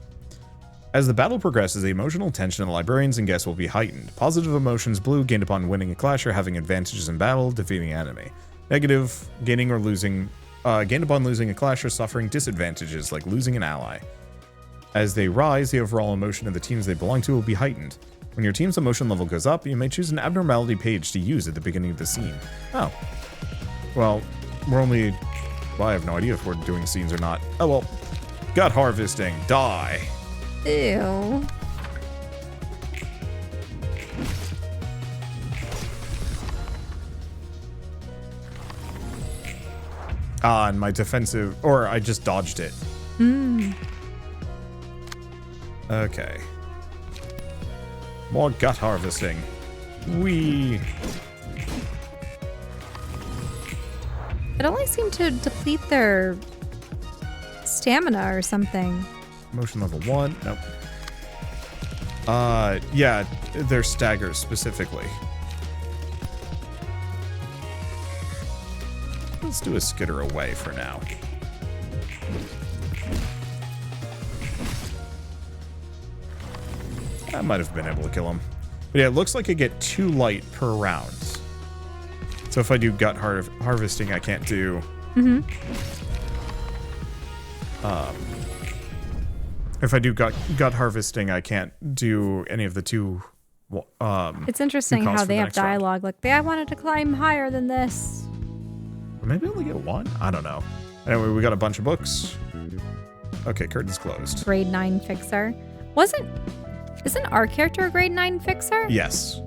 S1: As the battle progresses, the emotional tension of the librarians and guests will be heightened. Positive emotions, blue, gained upon winning a clash or having advantages in battle, defeating an enemy. Negative, gaining or losing, gained upon losing a clash or suffering disadvantages, like losing an ally. As they rise, the overall emotion of the teams they belong to will be heightened. When your team's emotion level goes up, you may choose an abnormality page to use at the beginning of the scene. Oh. Well, we're only... Well, I have no idea if we're doing scenes or not. Oh well. Gut harvesting. Die.
S2: Ew.
S1: And my defensive... Or I just dodged it. Okay. More gut harvesting. It
S2: only seemed to deplete their stamina or something.
S1: Motion level 1. Nope. Yeah, they're staggers specifically. Let's do a skitter away for now. I might have been able to kill him. But yeah, it looks like I get 2 light per round. So if I do gut harvesting, I can't do... If I do gut harvesting, I can't do any of the two...
S2: It's interesting how they have dialogue. Like, I wanted to climb higher than this.
S1: Or maybe I only get 1? I don't know. Anyway, we got a bunch of books. Okay, curtain's closed.
S2: Grade 9 fixer. Isn't our character a grade 9 fixer?
S1: Yes.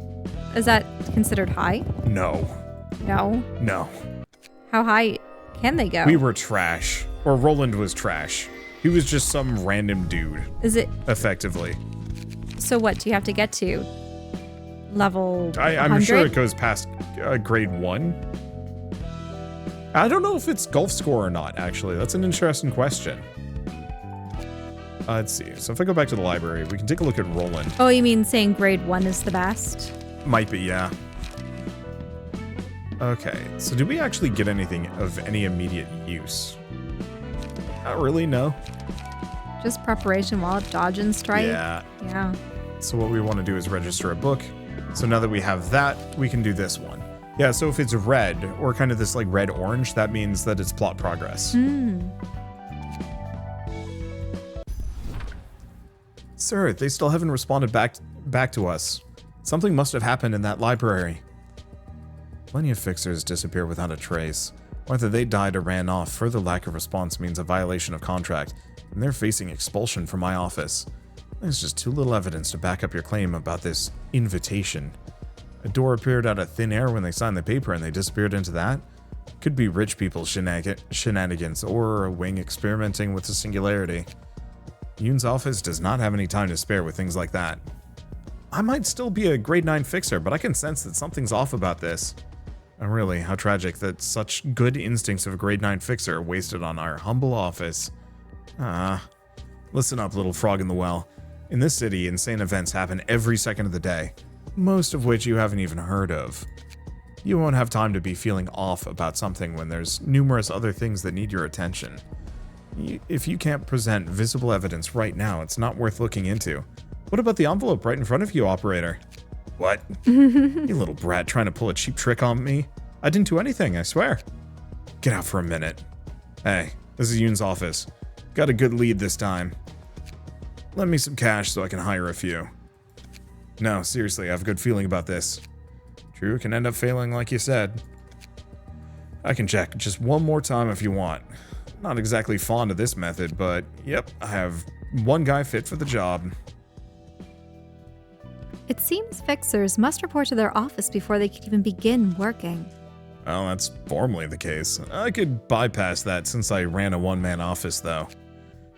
S2: Is that considered high?
S1: No.
S2: No?
S1: No.
S2: How high can they go?
S1: We were trash. Or Roland was trash. He was just some random dude.
S2: Is it?
S1: Effectively.
S2: So what do you have to get to? Level 100?
S1: I'm sure it goes past grade 1. I don't know if it's golf score or not, actually. That's an interesting question. Let's see. So if I go back to the library, we can take a look at Roland.
S2: Oh, you mean saying grade 1 is the best?
S1: Might be, yeah. Okay, so do we actually get anything of any immediate use? Not really, no.
S2: Just preparation while dodge and strike.
S1: Yeah.
S2: Yeah.
S1: So what we want to do is register a book. So now that we have that, we can do this one. Yeah, so if it's red, or kind of this like red-orange, that means that it's plot progress. Sir, they still haven't responded back to us. Something must have happened in that library. Plenty of fixers disappear without a trace. Whether they died or ran off, further lack of response means a violation of contract, and they're facing expulsion from my office. There's just too little evidence to back up your claim about this invitation. A door appeared out of thin air when they signed the paper and they disappeared into that? Could be rich people's shenanigans, or a wing experimenting with the singularity. Yoon's office does not have any time to spare with things like that. I might still be a grade 9 fixer, but I can sense that something's off about this. And really, how tragic that such good instincts of a grade 9 fixer are wasted on our humble office. Listen up, little frog in the well. In this city, insane events happen every second of the day, most of which you haven't even heard of. You won't have time to be feeling off about something when there's numerous other things that need your attention. If you can't present visible evidence right now, it's not worth looking into. What about the envelope right in front of you, operator? What? You little brat trying to pull a cheap trick on me? I didn't do anything, I swear. Get out for a minute. Hey, this is Yoon's office. Got a good lead this time. Lend me some cash so I can hire a few. No, seriously, I have a good feeling about this. True, it can end up failing like you said. I can check just one more time if you want. Not exactly fond of this method, but yep, I have one guy fit for the job.
S2: It seems fixers must report to their office before they can even begin working.
S1: Well, that's formally the case. I could bypass that since I ran a one-man office, though.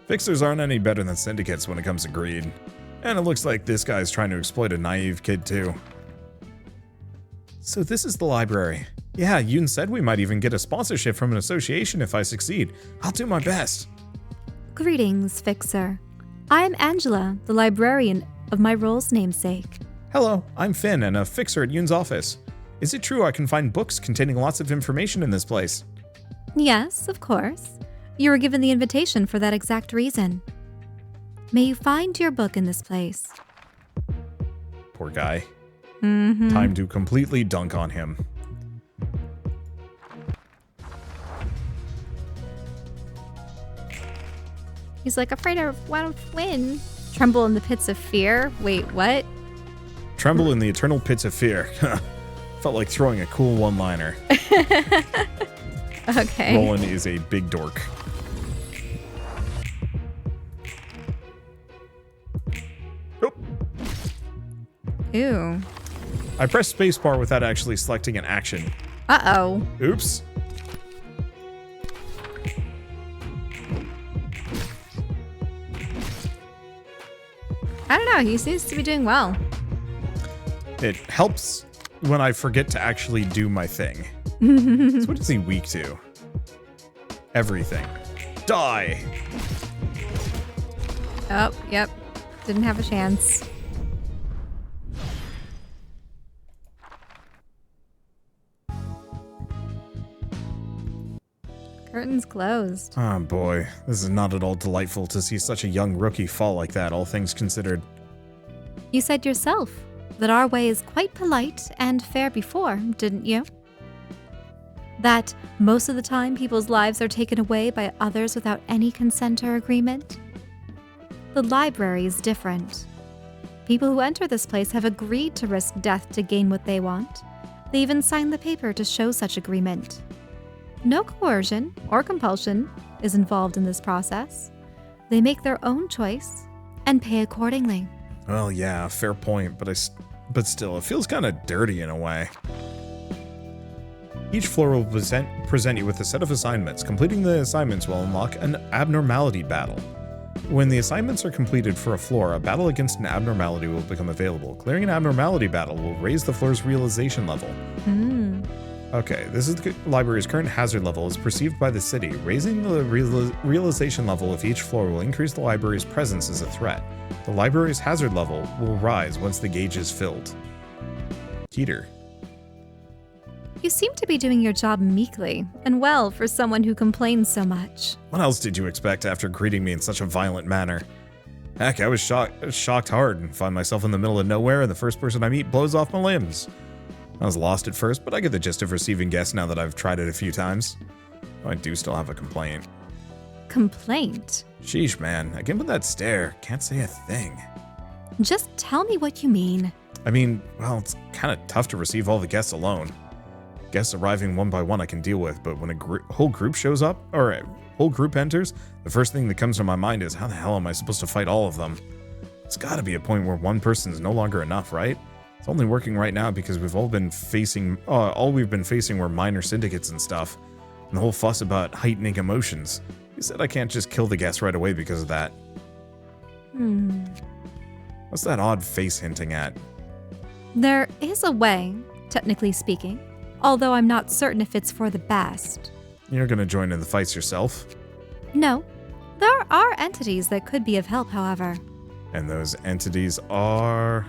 S1: Fixers aren't any better than syndicates when it comes to greed. And it looks like this guy's trying to exploit a naive kid, too. So this is the library. Yeah, Yoon said we might even get a sponsorship from an association if I succeed. I'll do my best.
S2: Greetings, Fixer. I am Angela, the librarian of my role's namesake.
S1: Hello, I'm Finn and a fixer at Yoon's office. Is it true I can find books containing lots of information in this place?
S2: Yes, of course. You were given the invitation for that exact reason. May you find your book in this place.
S1: Poor guy. Time to completely dunk on him.
S2: He's like, afraid I won't win. Tremble in the pits of fear. Wait, what?
S1: Tremble in the eternal pits of fear. Felt like throwing a cool one-liner.
S2: Okay.
S1: Roland is a big dork. Oh.
S2: Ew.
S1: I pressed spacebar without actually selecting an action.
S2: Uh-oh.
S1: Oops.
S2: I don't know. He seems to be doing well.
S1: It helps when I forget to actually do my thing. So what is he weak to? Everything. Die!
S2: Oh, yep. Didn't have a chance. Curtains closed.
S1: Oh boy, this is not at all delightful to see such a young rookie fall like that, all things considered.
S2: You said yourself that our way is quite polite and fair before, didn't you? That most of the time people's lives are taken away by others without any consent or agreement? The library is different. People who enter this place have agreed to risk death to gain what they want. They even signed the paper to show such agreement. No coercion or compulsion is involved in this process. They make their own choice and pay accordingly.
S1: Well, yeah, fair point, but still, it feels kind of dirty in a way. Each floor will present you with a set of assignments. Completing the assignments will unlock an abnormality battle. When the assignments are completed for a floor, a battle against an abnormality will become available. Clearing an abnormality battle will raise the floor's realization level. Okay, this is the library's current hazard level as perceived by the city. Raising the realization level of each floor will increase the library's presence as a threat. The library's hazard level will rise once the gauge is filled. Heater.
S2: You seem to be doing your job meekly, and well for someone who complains so much.
S1: What else did you expect after greeting me in such a violent manner? Heck, I was shocked hard and find myself in the middle of nowhere and the first person I meet blows off my limbs. I was lost at first, but I get the gist of receiving guests now that I've tried it a few times. I do still have a complaint.
S2: Complaint?
S1: Sheesh, man. Again with that stare. Can't say a thing.
S2: Just tell me what you mean.
S1: I mean, well, it's kind of tough to receive all the guests alone. Guests arriving one by one I can deal with, but when a whole group shows up, or a whole group enters, the first thing that comes to my mind is, how the hell am I supposed to fight all of them? It's gotta be a point where one person's no longer enough, right? It's only working right now because all we've been facing were minor syndicates and stuff, and the whole fuss about heightening emotions. You said I can't just kill the guests right away because of that. What's that odd face hinting at?
S2: There is a way, technically speaking, although I'm not certain if it's for the best.
S1: You're gonna join in the fights yourself?
S2: No. There are entities that could be of help, however.
S1: And those entities are...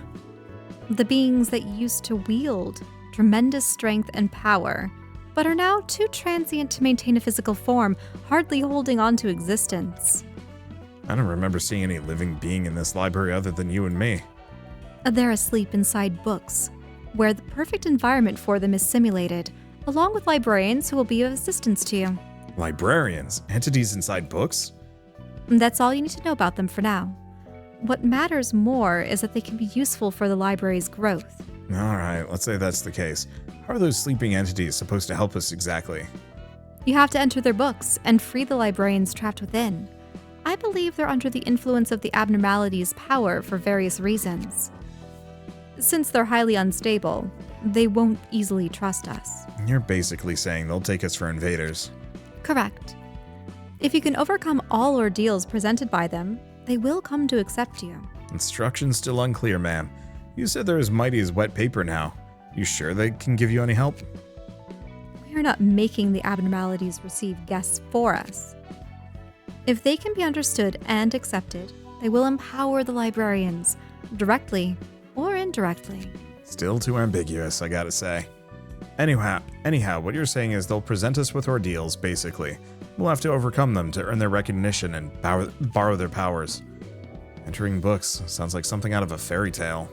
S2: The beings that used to wield tremendous strength and power, but are now too transient to maintain a physical form, hardly holding on to existence.
S1: I don't remember seeing any living being in this library other than you and me.
S2: They're asleep inside books, where the perfect environment for them is simulated, along with librarians who will be of assistance to you.
S1: Librarians? Entities inside books?
S2: That's all you need to know about them for now. What matters more is that they can be useful for the library's growth.
S1: Alright, let's say that's the case. How are those sleeping entities supposed to help us exactly?
S2: You have to enter their books and free the librarians trapped within. I believe they're under the influence of the abnormality's power for various reasons. Since they're highly unstable, they won't easily trust us.
S1: You're basically saying they'll take us for invaders.
S2: Correct. If you can overcome all ordeals presented by them, they will come to accept you.
S1: Instructions still unclear, ma'am. You said they're as mighty as wet paper now. You sure they can give you any help?
S2: We are not making the abnormalities receive guests for us. If they can be understood and accepted, they will empower the librarians, directly or indirectly.
S1: Still too ambiguous, I gotta say. Anyhow, what you're saying is they'll present us with ordeals, basically. We'll have to overcome them to earn their recognition and borrow their powers. Entering books sounds like something out of a fairy tale.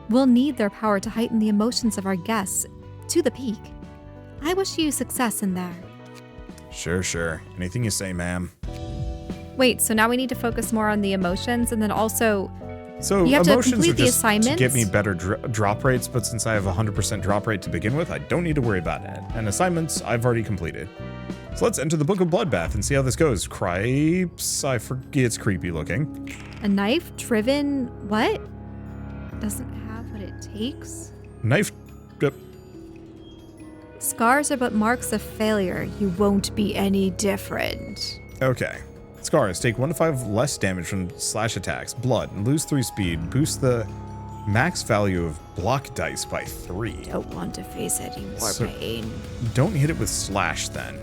S2: We'll need their power to heighten the emotions of our guests to the peak. I wish you success in there.
S1: Sure. Anything you say, ma'am.
S2: Wait, so now we need to focus more on the emotions and then also...
S1: So
S2: you have to
S1: emotions
S2: complete
S1: are
S2: the
S1: just
S2: assignments?
S1: to get me better drop rates, but since I have a 100% drop rate to begin with, I don't need to worry about it. And assignments, I've already completed. So let's enter the Book of Bloodbath and see how this goes. Cripes, I forget, it's creepy looking.
S2: A knife driven... what? Doesn't have what it takes?
S1: Knife...
S2: Scars are but marks of failure. You won't be any different.
S1: Okay. Scars take 1 to 5 less damage from slash attacks, blood, and lose 3 speed. Boost the max value of block dice by 3.
S2: Don't want to face any more pain.
S1: Don't hit it with slash then.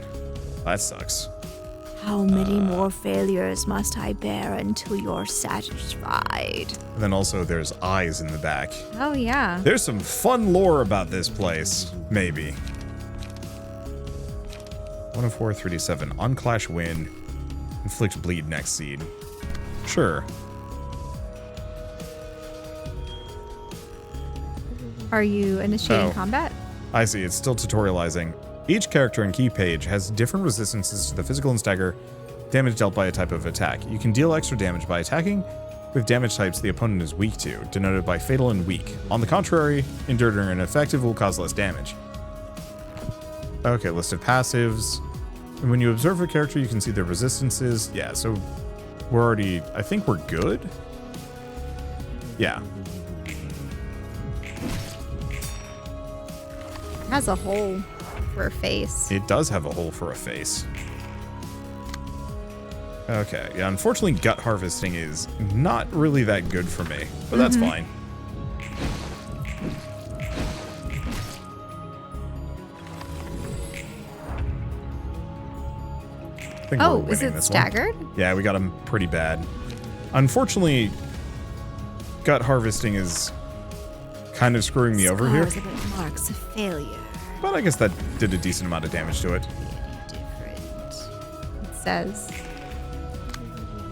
S1: That sucks.
S2: How many more failures must I bear until you're satisfied?
S1: And then also there's eyes in the back.
S2: Oh yeah.
S1: There's some fun lore about this place. Maybe. 1 of 4, 3d7. Unclash win. Inflict bleed next seed. Sure.
S2: Are you initiating combat?
S1: I see, it's still tutorializing. Each character and key page has different resistances to the physical and stagger damage dealt by a type of attack. You can deal extra damage by attacking with damage types the opponent is weak to, denoted by fatal and weak. On the contrary, endured and effective will cause less damage. Okay, list of passives. And when you observe a character, you can see their resistances. Yeah, so we're already... I think we're good? Yeah.
S2: It has a hole for a face.
S1: It does have a hole for a face. Okay, yeah, unfortunately gut harvesting is not really that good for me, but that's fine. I think we're
S2: is
S1: winning
S2: it
S1: this one.
S2: staggered?
S1: Yeah, we got him pretty bad. Unfortunately, gut harvesting is kind of screwing me over here.
S2: Scars are but marks of failure.
S1: But I guess that did a decent amount of damage to it.
S2: It says.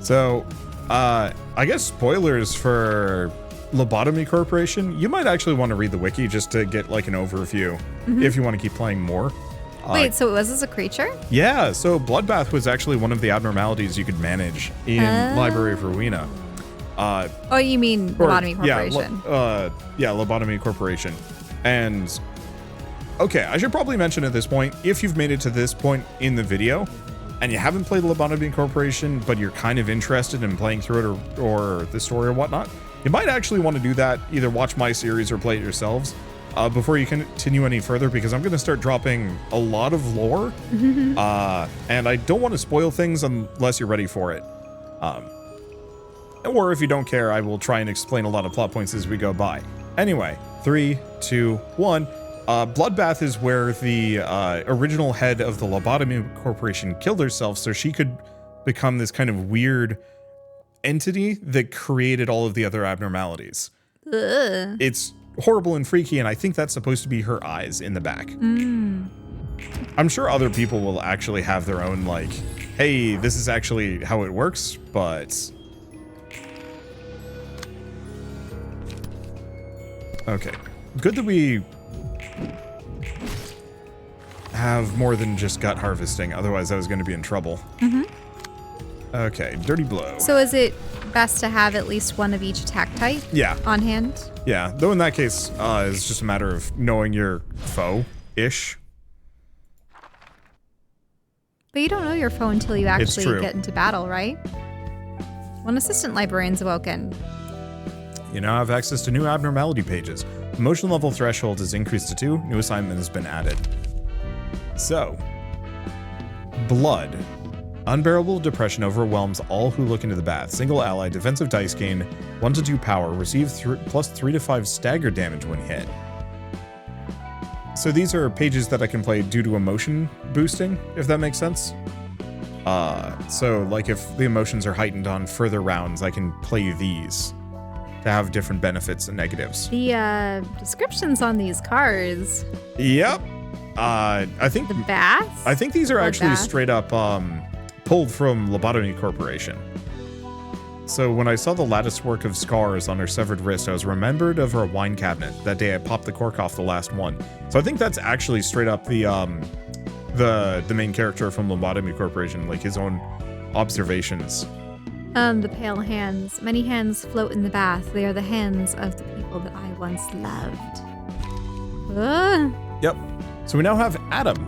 S1: So, I guess spoilers for Lobotomy Corporation. You might actually want to read the wiki just to get like an overview if you want to keep playing more.
S2: Wait, so it was as a creature?
S1: Yeah, so Bloodbath was actually one of the abnormalities you could manage in Library of Ruina.
S2: Oh, you mean Lobotomy Corporation?
S1: Yeah, Lobotomy Corporation. And, okay, I should probably mention at this point, if you've made it to this point in the video, and you haven't played Lobotomy Corporation, but you're kind of interested in playing through it or the story or whatnot, you might actually want to do that, either watch my series or play it yourselves, before you continue any further, because I'm going to start dropping a lot of lore, and I don't want to spoil things unless you're ready for it. Or if you don't care, I will try and explain a lot of plot points as we go by. Anyway, 3, 2, 1. Bloodbath is where the original head of the Lobotomy Corporation killed herself so she could become this kind of weird entity that created all of the other abnormalities.
S2: Ugh.
S1: It's horrible and freaky, and I think that's supposed to be her eyes in the back. I'm sure other people will actually have their own, like, hey, this is actually how it works, but... Okay. Good that we have more than just gut harvesting, otherwise I was going to be in trouble. Okay, Dirty Blow.
S2: So is it best to have at least one of each attack type on hand?
S1: Yeah, though in that case, it's just a matter of knowing your foe-ish.
S2: But you don't know your foe until you actually get into battle, right? When assistant librarian's awoken.
S1: You now have access to new abnormality pages. Emotion level threshold is increased to 2. New assignment has been added. So, Blood. Unbearable depression overwhelms all who look into the bath. Single ally, defensive dice gain 1 to 2 power. Receive plus 3 to 5 stagger damage when hit. So these are pages that I can play due to emotion boosting, if that makes sense. So like if the emotions are heightened on further rounds, I can play these to have different benefits and negatives.
S2: The descriptions on these cards.
S1: Yep. I think
S2: the baths?
S1: I think these are actually straight up pulled from Lobotomy Corporation. So when I saw the lattice work of scars on her severed wrist, I was remembered of her wine cabinet. That day I popped the cork off the last one. So I think that's actually straight up the main character from Lobotomy Corporation, like his own observations.
S2: The pale hands. Many hands float in the bath. They are the hands of the people that I once loved.
S1: Yep. So we now have Adam,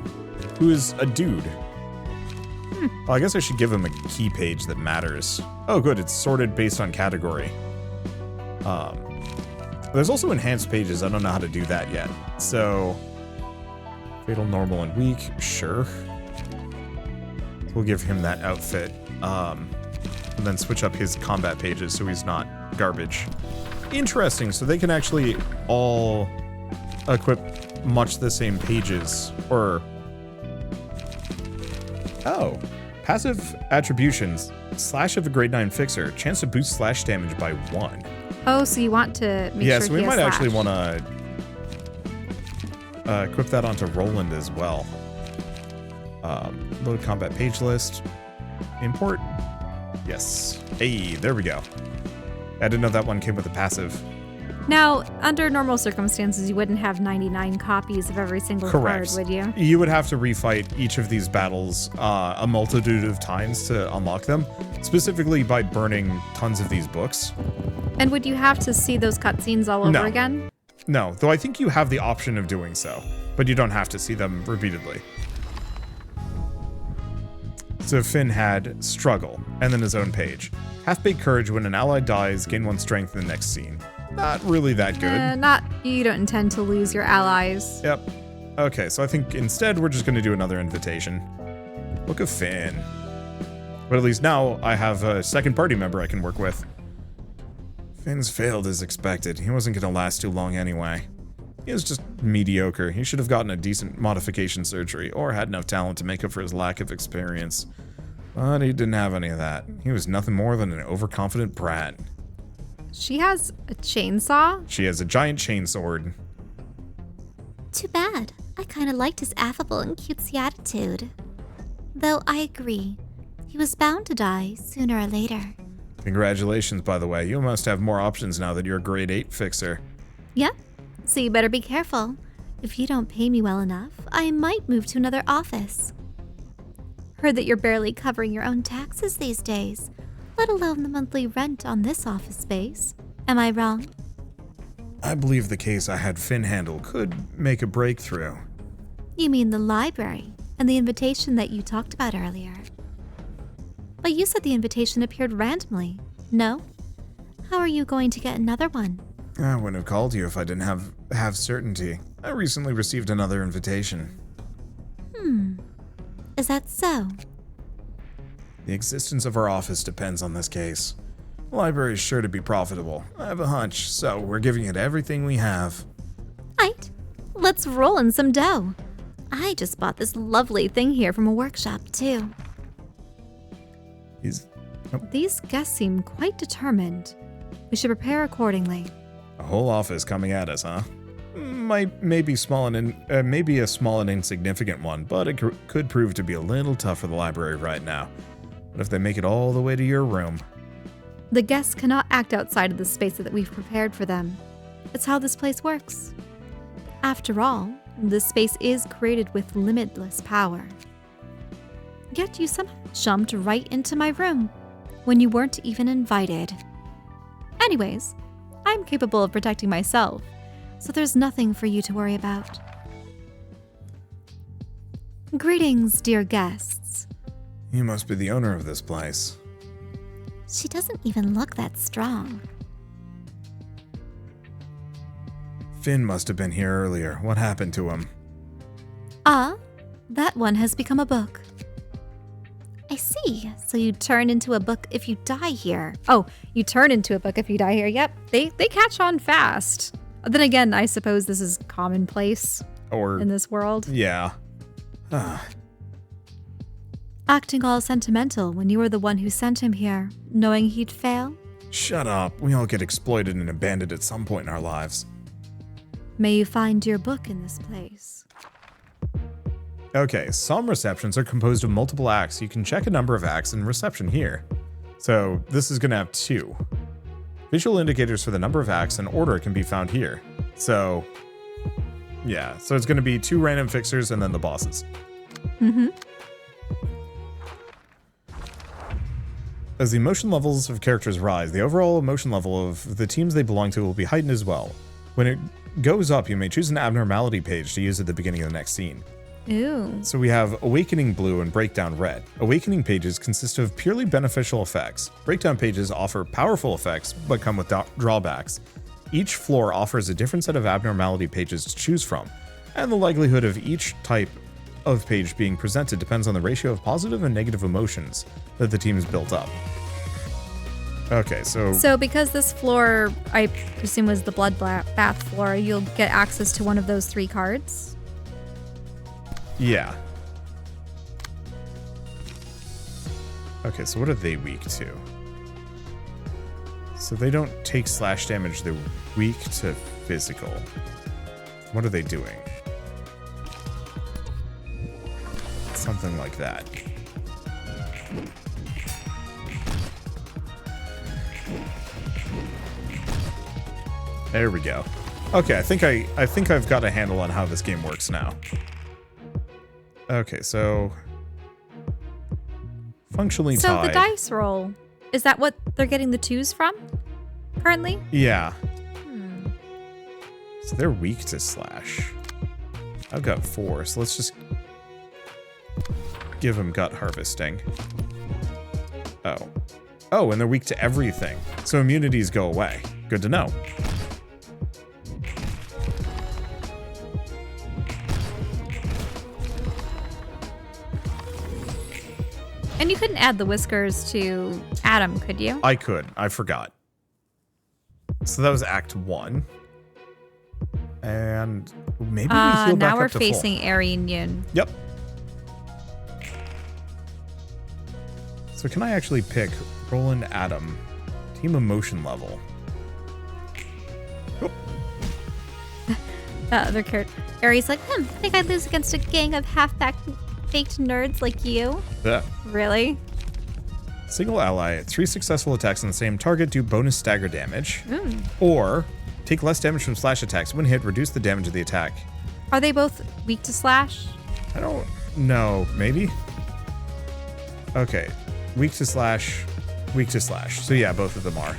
S1: who is a dude. Well, I guess I should give him a key page that matters. Oh, good. It's sorted based on category. There's also enhanced pages. I don't know how to do that yet. So, fatal, normal, and weak. Sure. We'll give him that outfit. And then switch up his combat pages so he's not garbage. Interesting. So they can actually all equip much the same pages. Or... Oh. Passive attributions. Slash of a grade 9 fixer. Chance to boost slash damage by 1.
S2: Oh, so you want to make sure
S1: so we might actually want to equip that onto Roland as well. Load combat page list. Import. Yes. Hey, there we go. I didn't know that one came with a passive.
S2: Now, under normal circumstances, you wouldn't have 99 copies of every single card, would you?
S1: You would have to refight each of these battles a multitude of times to unlock them, specifically by burning tons of these books.
S2: And would you have to see those cutscenes all over again?
S1: No, though I think you have the option of doing so, but you don't have to see them repeatedly. So Finn had Struggle, and then his own page. Half-Baked Courage. When an ally dies, gain 1 strength in the next scene. Not really that good.
S2: You don't intend to lose your allies.
S1: Yep. Okay, so I think instead we're just going to do another invitation. Book of Finn. But at least now I have a second party member I can work with. Finn's failed as expected. He wasn't going to last too long anyway. He was just mediocre. He should have gotten a decent modification surgery or had enough talent to make up for his lack of experience. But he didn't have any of that. He was nothing more than an overconfident brat.
S2: She has a chainsaw?
S1: She has a giant chainsword.
S4: Too bad. I kind of liked his affable and cutesy attitude. Though I agree, he was bound to die sooner or later.
S1: Congratulations, by the way. You must have more options now that you're a grade 8 fixer.
S4: Yep, so you better be careful. If you don't pay me well enough, I might move to another office. Heard that you're barely covering your own taxes these days, let alone the monthly rent on this office space. Am I wrong?
S1: I believe the case I had Finn handle could make a breakthrough.
S4: You mean the library and the invitation that you talked about earlier. But you said the invitation appeared randomly, no? How are you going to get another one?
S1: I wouldn't have called you if I didn't have certainty. I recently received another invitation.
S4: Is that so?
S1: The existence of our office depends on this case. The library is sure to be profitable. I have a hunch, so we're giving it everything we have.
S4: Right, let's roll in some dough. I just bought this lovely thing here from a workshop, too.
S2: These guests seem quite determined. We should prepare accordingly.
S1: A whole office coming at us, huh? Maybe a small and insignificant one, but it could prove to be a little tough for the library right now. What if they make it all the way to your room?
S2: The guests cannot act outside of the space that we've prepared for them. It's how this place works. After all, this space is created with limitless power. Yet you somehow jumped right into my room when you weren't even invited. Anyways, I'm capable of protecting myself, so there's nothing for you to worry about. Greetings, dear guests.
S1: You must be the owner of this place.
S4: She doesn't even look that strong.
S1: Finn must have been here earlier. What happened to him?
S2: That one has become a book.
S4: I see. So you turn into a book if you die here.
S2: Oh, you turn into a book if you die here. Yep, they catch on fast. Then again, I suppose this is commonplace in this world.
S1: Yeah.
S2: Acting all sentimental when you were the one who sent him here, knowing he'd fail?
S1: Shut up. We all get exploited and abandoned at some point in our lives.
S2: May you find your book in this place.
S1: Okay, some receptions are composed of multiple acts. You can check a number of acts in reception here. So this is going to have 2. Visual indicators for the number of acts and order can be found here. So, yeah. So it's going to be 2 random fixers and then the bosses. As the emotion levels of characters rise, the overall emotion level of the teams they belong to will be heightened as well. When it goes up, you may choose an abnormality page to use at the beginning of the next scene.
S2: Ooh.
S1: So we have Awakening Blue and Breakdown Red. Awakening pages consist of purely beneficial effects. Breakdown pages offer powerful effects, but come with drawbacks. Each floor offers a different set of abnormality pages to choose from, and the likelihood of each type of page being presented depends on the ratio of positive and negative emotions that the team has built up. Okay,
S2: So because this floor, I presume, was the Bloodbath floor, you'll get access to one of those 3 cards?
S1: Yeah. Okay, so what are they weak to? So they don't take slash damage, they're weak to physical. What are they doing? Something like that. There we go. Okay, I think I've got a handle on how this game works now. Okay, so functionally
S2: So
S1: tied.
S2: the dice roll, is that what they're getting the 2s from currently?
S1: Yeah. So they're weak to slash. I've got 4, so let's just give them gut harvesting. Oh, and they're weak to everything. So immunities go away. Good to know.
S2: And you couldn't add the whiskers to Adam, could you?
S1: I could. I forgot. So that was Act 1. And maybe we heal back up
S2: now we're
S1: to
S2: facing
S1: full.
S2: Aryan Yun.
S1: Yep. So can I actually pick Roland Adam, team emotion level? Oh.
S2: Other character. Aries like, think I'd lose against a gang of half-baked nerds like you?
S1: Yeah.
S2: Really?
S1: Single ally. 3 successful attacks on the same target do bonus stagger damage. Or take less damage from slash attacks. When hit, reduce the damage of the attack.
S2: Are they both weak to slash?
S1: I don't know. Maybe? Okay. Weak to slash. Weak to slash. So yeah, both of them are.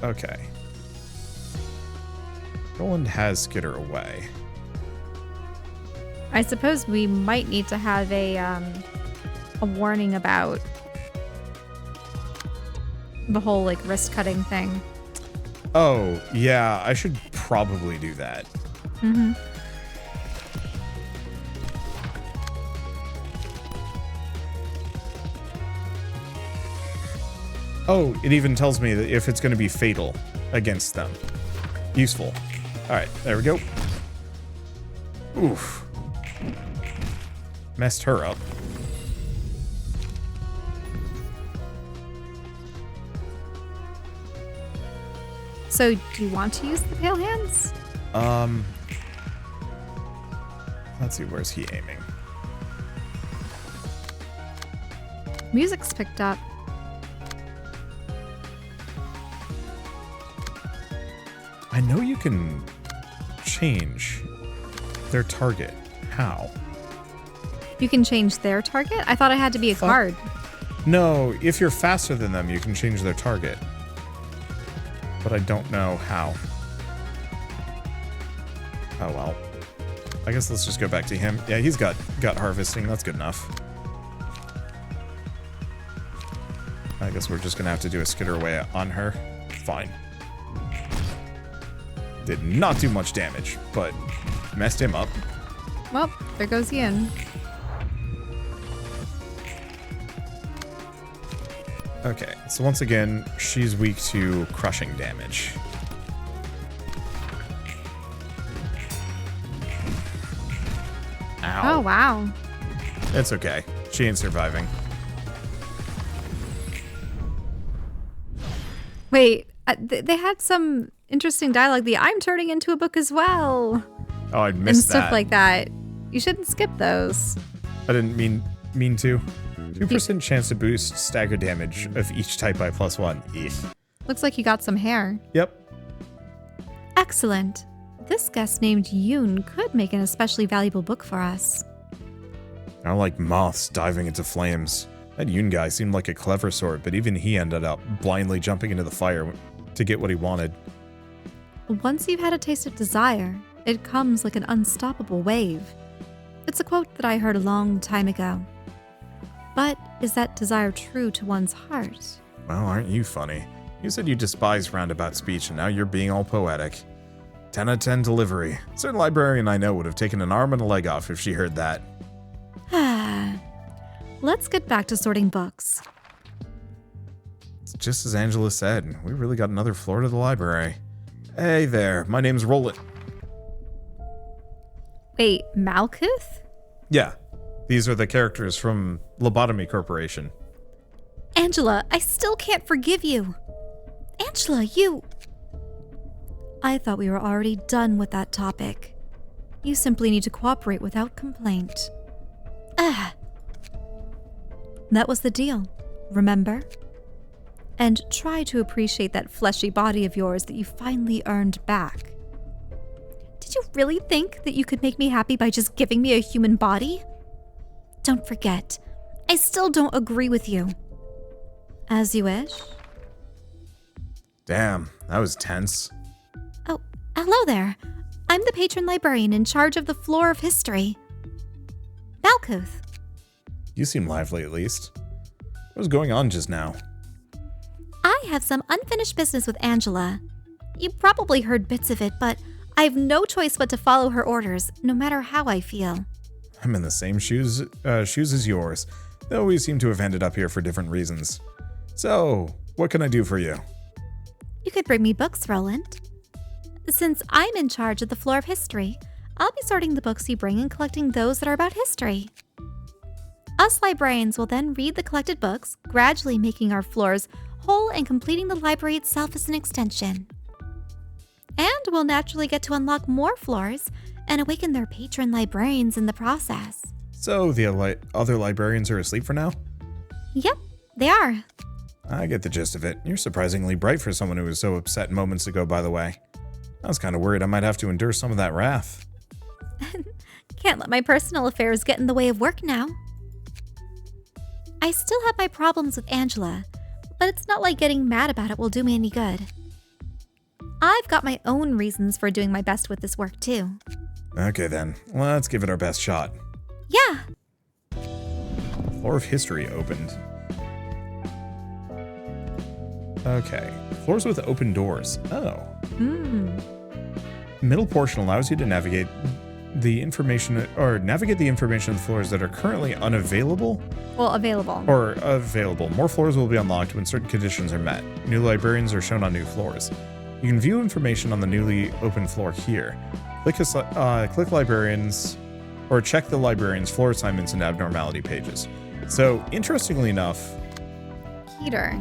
S1: Okay. Roland has Skitter away.
S2: I suppose we might need to have a warning about the whole like wrist cutting thing.
S1: Oh, yeah, I should probably do that.
S2: Mm-hmm.
S1: Oh, it even tells me that if it's going to be fatal against them. Useful. All right, there we go. Oof. Messed her up.
S2: So, do you want to use the pale hands?
S1: Let's see, where's he aiming?
S2: Music's picked up.
S1: I know you can change their target. How?
S2: You can change their target? I thought it had to be a card.
S1: No, if you're faster than them, you can change their target. But I don't know how. Oh well. I guess let's just go back to him. Yeah, he's got harvesting. That's good enough. I guess we're just gonna have to do a skitter away on her. Fine. Did not do much damage, but messed him up.
S2: Well, there goes Ian.
S1: Okay, so once again, she's weak to crushing damage. Ow.
S2: Oh, wow.
S1: It's okay. She ain't surviving.
S2: Wait, they had some interesting dialogue. The I'm turning into a book as well.
S1: Oh, I
S2: And
S1: missed
S2: stuff
S1: that.
S2: like that. You shouldn't skip those.
S1: I didn't mean to. 2% chance to boost stagger damage of each type by +1. Eek.
S2: Looks like you got some hair.
S1: Yep.
S2: Excellent. This guest named Yoon could make an especially valuable book for us.
S1: I like moths diving into flames. That Yoon guy seemed like a clever sort, but even he ended up blindly jumping into the fire to get what he wanted.
S2: Once you've had a taste of desire, it comes like an unstoppable wave. It's a quote that I heard a long time ago. But is that desire true to one's heart?
S1: Well, aren't you funny? You said you despise roundabout speech, and now you're being all poetic. 10 out of 10 delivery. A certain librarian I know would have taken an arm and a leg off if she heard that.
S2: Let's get back to sorting books.
S1: It's just as Angela said, we really got another floor to the library. Hey there, my name's Roland.
S2: Wait, Malkuth?
S1: Yeah, these are the characters from Lobotomy Corporation.
S2: Angela, I still can't forgive you. Angela, you... I thought we were already done with that topic. You simply need to cooperate without complaint. That was the deal, remember? And try to appreciate that fleshy body of yours that you finally earned back. Did you really think that you could make me happy by just giving me a human body? Don't forget, I still don't agree with you. As you wish.
S1: Damn, that was tense.
S2: Oh, hello there. I'm the patron librarian in charge of the floor of history. Malkuth.
S1: You seem lively, at least. What was going on just now?
S2: I have some unfinished business with Angela. You probably heard bits of it, but I have no choice but to follow her orders, no matter how I feel.
S1: I'm in the same shoes as yours, though we seem to have ended up here for different reasons. So, what can I do for you?
S2: You could bring me books, Roland. Since I'm in charge of the floor of history, I'll be sorting the books you bring and collecting those that are about history. Us librarians will then read the collected books, gradually making our floors
S4: whole and completing the library itself is an extension. And we'll naturally get to unlock more floors and awaken their patron librarians in the process.
S1: So the other librarians are asleep for now?
S4: Yep, they are.
S1: I get the gist of it. You're surprisingly bright for someone who was so upset moments ago, by the way. I was kind of worried I might have to endure some of that wrath.
S4: Can't let my personal affairs get in the way of work now. I still have my problems with Angela, but it's not like getting mad about it will do me any good. I've got my own reasons for doing my best with this work, too.
S1: Okay then, let's give it our best shot.
S4: Yeah.
S1: Floor of History opened. Okay, floors with open doors. Oh. Middle portion allows you to navigate the information of the floors that are currently unavailable.
S2: Well, available.
S1: Or available. More floors will be unlocked when certain conditions are met. New librarians are shown on new floors. You can view information on the newly opened floor here. Click librarians, or check the librarians' floor assignments and abnormality pages. So, interestingly enough,
S2: Peter.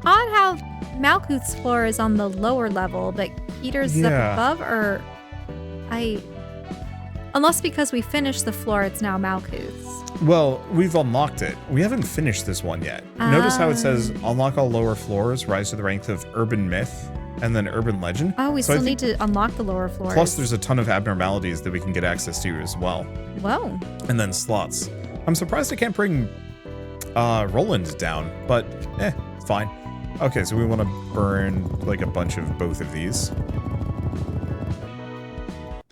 S2: Odd how Malkuth's floor is on the lower level, but Peter's up above, or unless because we finished the floor, it's now Malkuth's.
S1: well, we've unlocked it. We haven't finished this one yet. Notice how it says unlock all lower floors, rise to the rank of urban myth, and then urban legend.
S2: Oh, we still need to unlock the lower floors.
S1: Plus, there's a ton of abnormalities that we can get access to as well.
S2: Whoa.
S1: And then slots. I'm surprised I can't bring Roland down, but it's fine. Okay, so we want to burn like a bunch of both of these.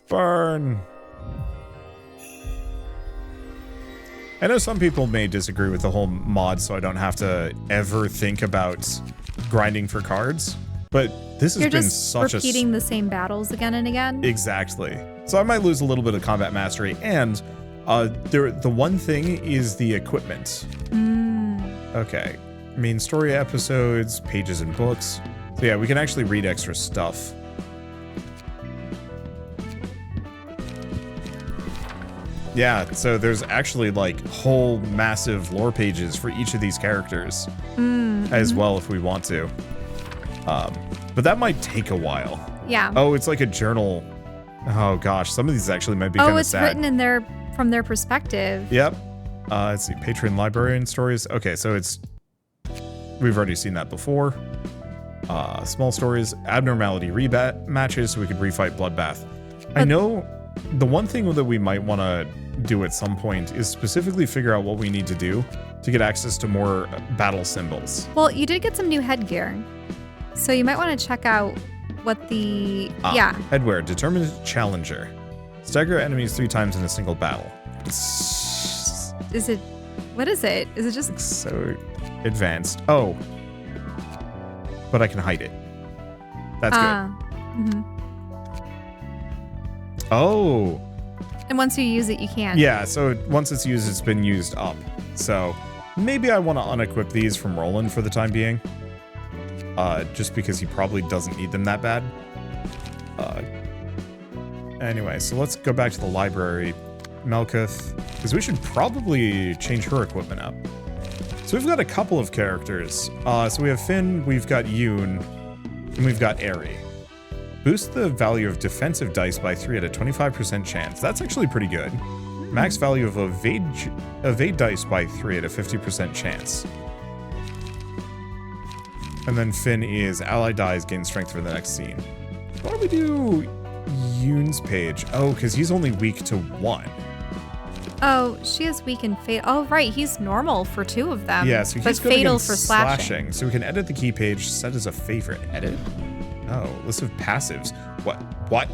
S1: Burn! I know some people may disagree with the whole mod, so I don't have to ever think about grinding for cards, but this has been such a...
S2: You're just repeating the same battles again and again?
S1: Exactly. So I might lose a little bit of combat mastery, and the one thing is the equipment. Okay. Main story episodes, pages and books. So yeah, we can actually read extra stuff. Yeah, so there's actually like whole massive lore pages for each of these characters as well if we want to. But that might take a while.
S2: Yeah.
S1: Oh, it's like a journal. Oh gosh, some of these actually might be kind of sad.
S2: Oh, it's written from their perspective.
S1: Yep. Let's see, Patron librarian stories. Okay, so we've already seen that before. Small stories, abnormality matches, so we could refight Bloodbath. I know the one thing that we might want to do at some point is specifically figure out what we need to do to get access to more battle symbols.
S2: Well, you did get some new headgear, so you might want to check out what the...
S1: Headwear, determined challenger. Stagger enemies 3 times in a single battle.
S2: What is it? Is it just...
S1: It's so advanced. Oh. But I can hide it. That's good. Oh.
S2: And once you use it, you can.
S1: Yeah, so once it's used, it's been used up. So maybe I want to unequip these from Roland for the time being. Just because he probably doesn't need them that bad. Anyway, so let's go back to the library. Malkuth, because we should probably change her equipment up. So we've got a couple of characters. So we have Finn, we've got Yoon, and we've got Eri. Boost the value of defensive dice by 3 at a 25% chance. That's actually pretty good. Max value of evade dice by 3 at a 50% chance. And then Finn is ally dies, gain strength for the next scene. Why don't we do Yoon's page? Oh, because he's only weak to 1.
S2: Oh, she is weak and fatal. Oh, right. He's normal for 2 of them.
S1: Yeah, so he's
S2: but fatal for slashing.
S1: So we can edit the key page, set as a favorite. Edit? Oh, list of passives. What?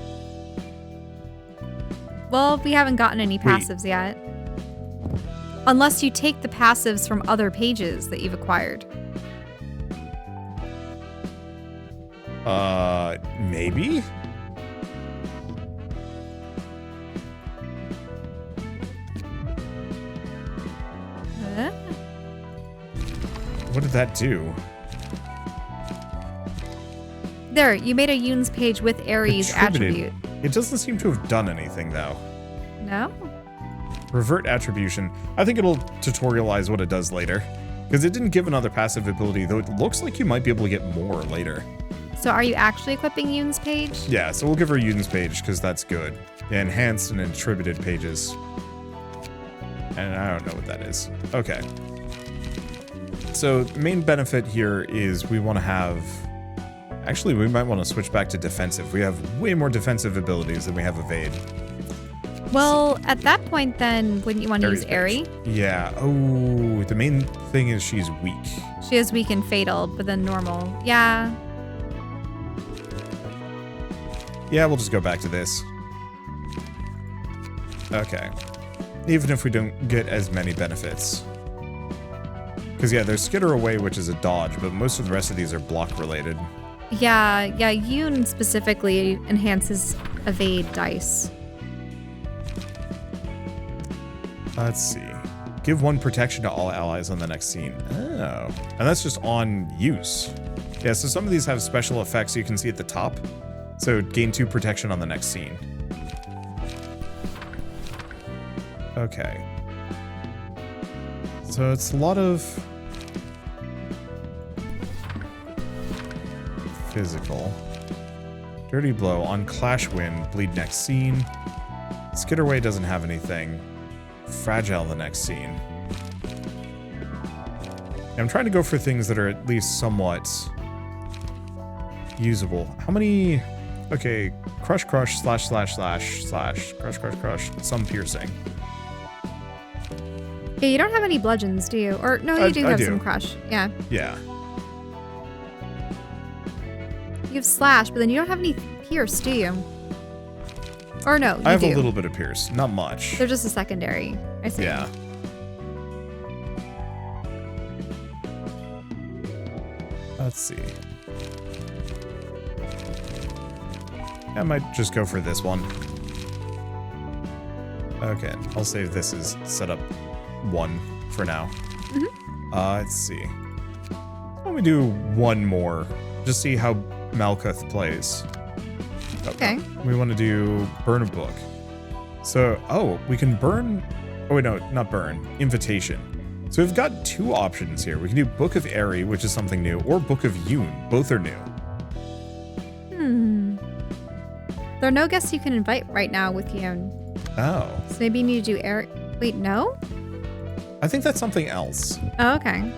S2: Well, we haven't gotten any passives yet. Unless you take the passives from other pages that you've acquired.
S1: Maybe? What did that do?
S2: There, you made a Yoon's page with Aries attribute.
S1: It doesn't seem to have done anything, though.
S2: No?
S1: Revert attribution. I think it'll tutorialize what it does later. Because it didn't give another passive ability, though it looks like you might be able to get more later.
S2: So are you actually equipping Yoon's page?
S1: Yeah, so we'll give her Yuden's page, because that's good. Enhanced and attributed pages. And I don't know what that is. Okay. So, the main benefit here is we want to have... Actually, we might want to switch back to defensive. We have way more defensive abilities than we have evade.
S2: Well, at that point, then, wouldn't you want to use Airy?
S1: Yeah. Oh, the main thing is she's weak.
S2: She is weak and fatal, but then normal. Yeah.
S1: Yeah, we'll just go back to this. Okay. Even if we don't get as many benefits. Because, yeah, there's Skitter Away, which is a dodge, but most of the rest of these are block-related.
S2: Yeah, Yoon specifically enhances evade dice.
S1: Let's see. Give 1 protection to all allies on the next scene. Oh. And that's just on use. Yeah, so some of these have special effects you can see at the top. So gain 2 protection on the next scene. Okay. So it's a lot of physical. Dirty Blow on Clash Wind, bleed next scene. Skitterway doesn't have anything. Fragile the next scene. I'm trying to go for things that are at least somewhat usable. How many? Okay, crush, slash, crush, some piercing.
S2: Yeah, you don't have any bludgeons, do you? Or no, you do have some crush. Yeah.
S1: Yeah.
S2: You have slash, but then you don't have any pierce, do you? Or no, you
S1: I have
S2: do.
S1: a little bit of pierce, not much.
S2: They're just a secondary. I see.
S1: Yeah. Let's see. I might just go for this one. Okay, I'll save this as setup 1 for now. Let's see. Why don't we do 1 more? Just see how Malkuth plays.
S2: Okay.
S1: We want to do burn a book. So, we can burn... Oh, wait, no, not burn. Invitation. So we've got 2 options here. We can do Book of Airy, which is something new, or Book of Yoon. Both are new.
S2: There are no guests you can invite right now with Yoon.
S1: Oh.
S2: So maybe you need to do Airy. Wait, no?
S1: I think that's something else.
S2: Oh, okay.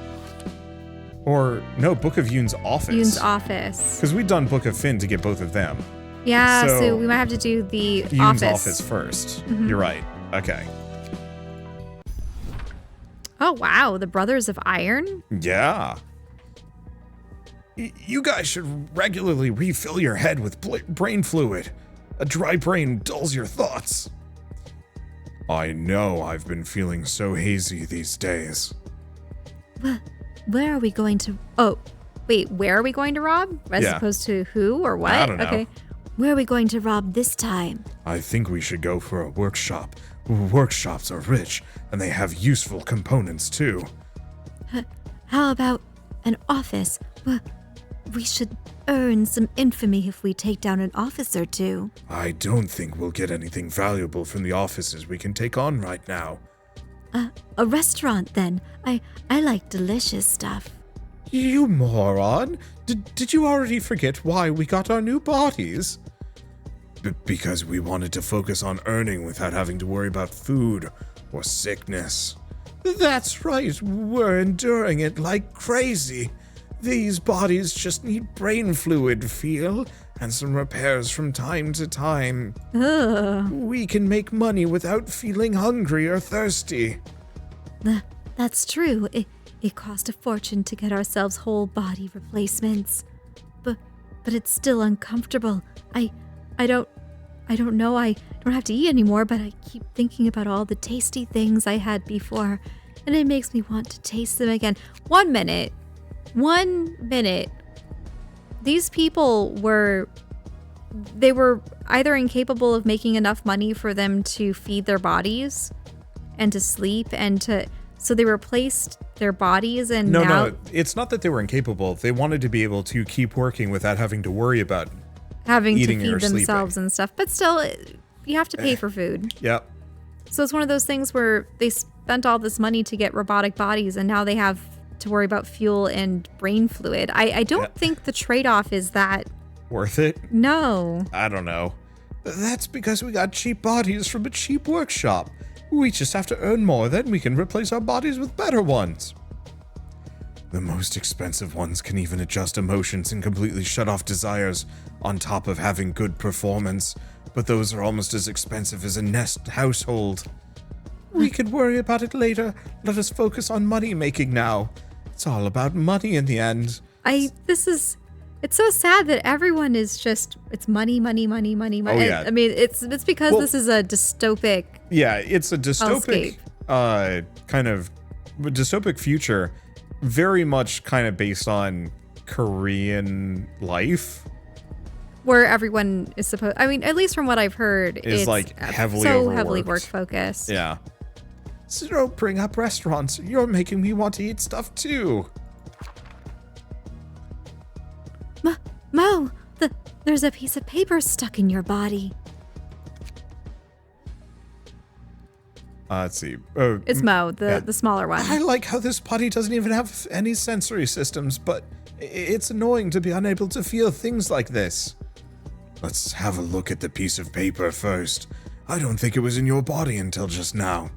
S1: Or, no, Book of Yoon's office.
S2: Yoon's office.
S1: Because we've done Book of Finn to get both of them.
S2: Yeah,
S1: So,
S2: so we might have to do the
S1: Yoon's
S2: office.
S1: first. You're right. Okay.
S2: Oh, wow. The Brothers of Iron?
S1: Yeah. You guys should regularly refill your head with brain fluid. A dry brain dulls your thoughts. I know I've been feeling so hazy these days.
S3: Where are we going to...
S2: Oh, wait, where are we going to rob? As
S1: Yeah.
S2: opposed to who or what?
S1: I don't know.
S2: Okay.
S3: Where are we going to rob this time?
S1: I think we should go for a workshop. Workshops are rich, and they have useful components too.
S3: How about an office? We should earn some infamy if we take down an office or 2.
S1: I don't think we'll get anything valuable from the offices we can take on right now.
S3: A restaurant, then. I like delicious stuff.
S1: You moron! Did you already forget why we got our new bodies? Because we wanted to focus on earning without having to worry about food or sickness. That's right, we're enduring it like crazy. These bodies just need brain fluid, feel, and some repairs from time to time. We can make money without feeling hungry or thirsty.
S3: That's true. It cost a fortune to get ourselves whole body replacements. But it's still uncomfortable. I don't know. I don't have to eat anymore, but I keep thinking about all the tasty things I had before, and it makes me want to taste them again.
S2: 1 minute. 1 minute. These people were either incapable of making enough money for them to feed their bodies and to sleep so they replaced their bodies and
S1: No, it's not that they were incapable. They wanted to be able to keep working without having to worry about
S2: having to
S1: eating
S2: feed
S1: or
S2: themselves
S1: sleeping.
S2: and stuff. But still, you have to pay for food.
S1: Yep.
S2: So it's one of those things where they spent all this money to get robotic bodies, and now they have to worry about fuel and brain fluid. I don't think the trade-off is that
S1: worth it?
S2: No.
S1: I don't know. That's because we got cheap bodies from a cheap workshop. We just have to earn more, then we can replace our bodies with better ones. The most expensive ones can even adjust emotions and completely shut off desires, on top of having good performance, but those are almost as expensive as a Nest household. We can worry about it later. Let us focus on money making now. It's all about money in the end.
S2: It's so sad that everyone is just, it's money.
S1: Oh, yeah.
S2: I mean, it's because this is a dystopic.
S1: Yeah, it's a dystopic, kind of dystopic future, very much kind of based on Korean life.
S2: Where everyone is supposed, I mean, at least from what I've heard,
S1: it's like heavily overworked.
S2: Heavily work focused.
S1: Yeah. So don't bring up restaurants. You're making me want to eat stuff too.
S4: Mo, there's a piece of paper stuck in your body.
S1: Let's see. Oh,
S2: it's Mo, the smaller one.
S1: I like how this body doesn't even have any sensory systems, but it's annoying to be unable to feel things like this. Let's have a look at the piece of paper first. I don't think it was in your body until just now.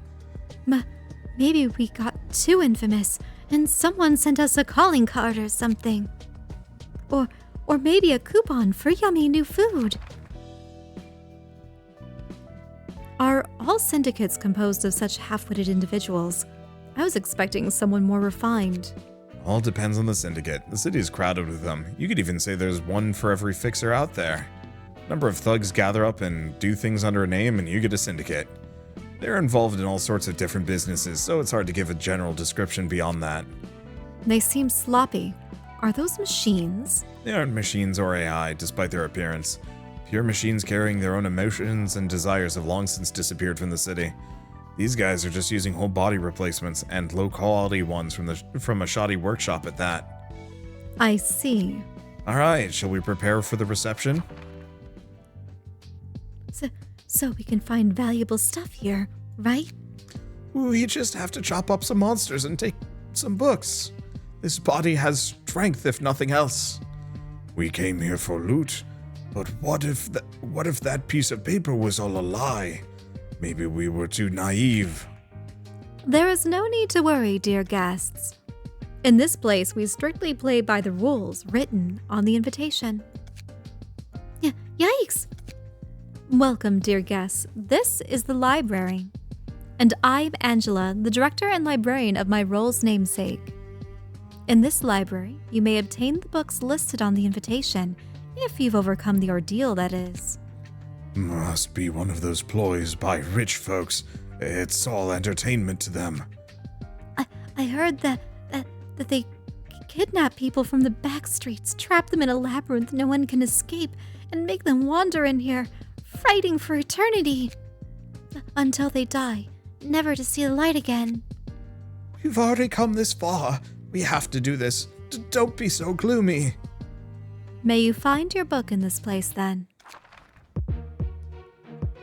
S4: Maybe we got too infamous, and someone sent us a calling card or something. Or maybe a coupon for yummy new food.
S2: Are all syndicates composed of such half-witted individuals? I was expecting someone more refined.
S1: All depends on the syndicate. The city is crowded with them. You could even say there's one for every fixer out there. A number of thugs gather up and do things under a name, and you get a syndicate. They're involved in all sorts of different businesses, so it's hard to give a general description beyond that.
S2: They seem sloppy. Are those machines?
S1: They aren't machines or AI, despite their appearance. Pure machines carrying their own emotions and desires have long since disappeared from the city. These guys are just using whole body replacements, and low-quality ones from a shoddy workshop at that.
S2: I see.
S1: Alright, shall we prepare for the reception?
S4: So we can find valuable stuff here, right?
S1: We just have to chop up some monsters and take some books. This body has strength, if nothing else. We came here for loot, but what if that piece of paper was all a lie? Maybe we were too naive.
S2: There is no need to worry, dear guests. In this place, we strictly play by the rules written on the invitation.
S4: Yikes!
S2: Welcome, dear guests. This is the library. And I'm Angela, the director and librarian of my role's namesake. In this library, you may obtain the books listed on the invitation, if you've overcome the ordeal, that is.
S1: Must be one of those ploys by rich folks. It's all entertainment to them.
S4: I heard that they kidnap people from the back streets, trap them in a labyrinth no one can escape, and make them wander in here, fighting for eternity. Until they die, never to see the light again.
S1: We've already come this far. We have to do this. Don't be so gloomy.
S2: May you find your book in this place, then.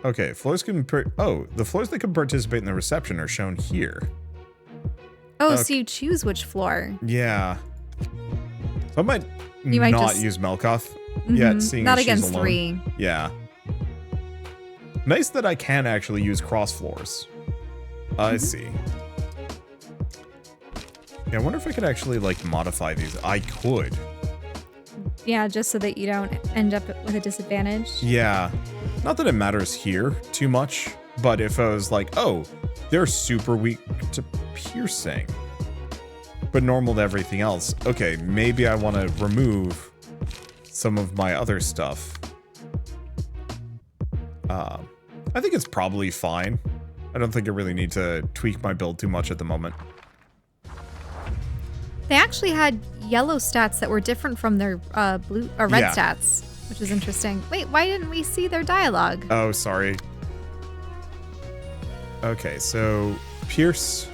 S1: Okay, floors can... the floors that can participate in the reception are shown here.
S2: Oh, okay. So you choose which floor.
S1: Yeah. So I might not use Melkoth yet, seeing
S2: not
S1: as she's
S2: against
S1: alone.
S2: 3.
S1: Yeah. Nice that I can actually use cross floors. I see. Yeah, I wonder if I could actually, modify these. I could.
S2: Yeah, just so that you don't end up with a disadvantage.
S1: Yeah. Not that it matters here too much, but if I was like, oh, they're super weak to piercing, but normal to everything else. Okay, maybe I want to remove some of my other stuff. I think it's probably fine. I don't think I really need to tweak my build too much at the moment.
S2: They actually had yellow stats that were different from their blue or red stats, which is interesting. Wait, why didn't we see their dialogue?
S1: Oh, sorry. Okay, so pierce,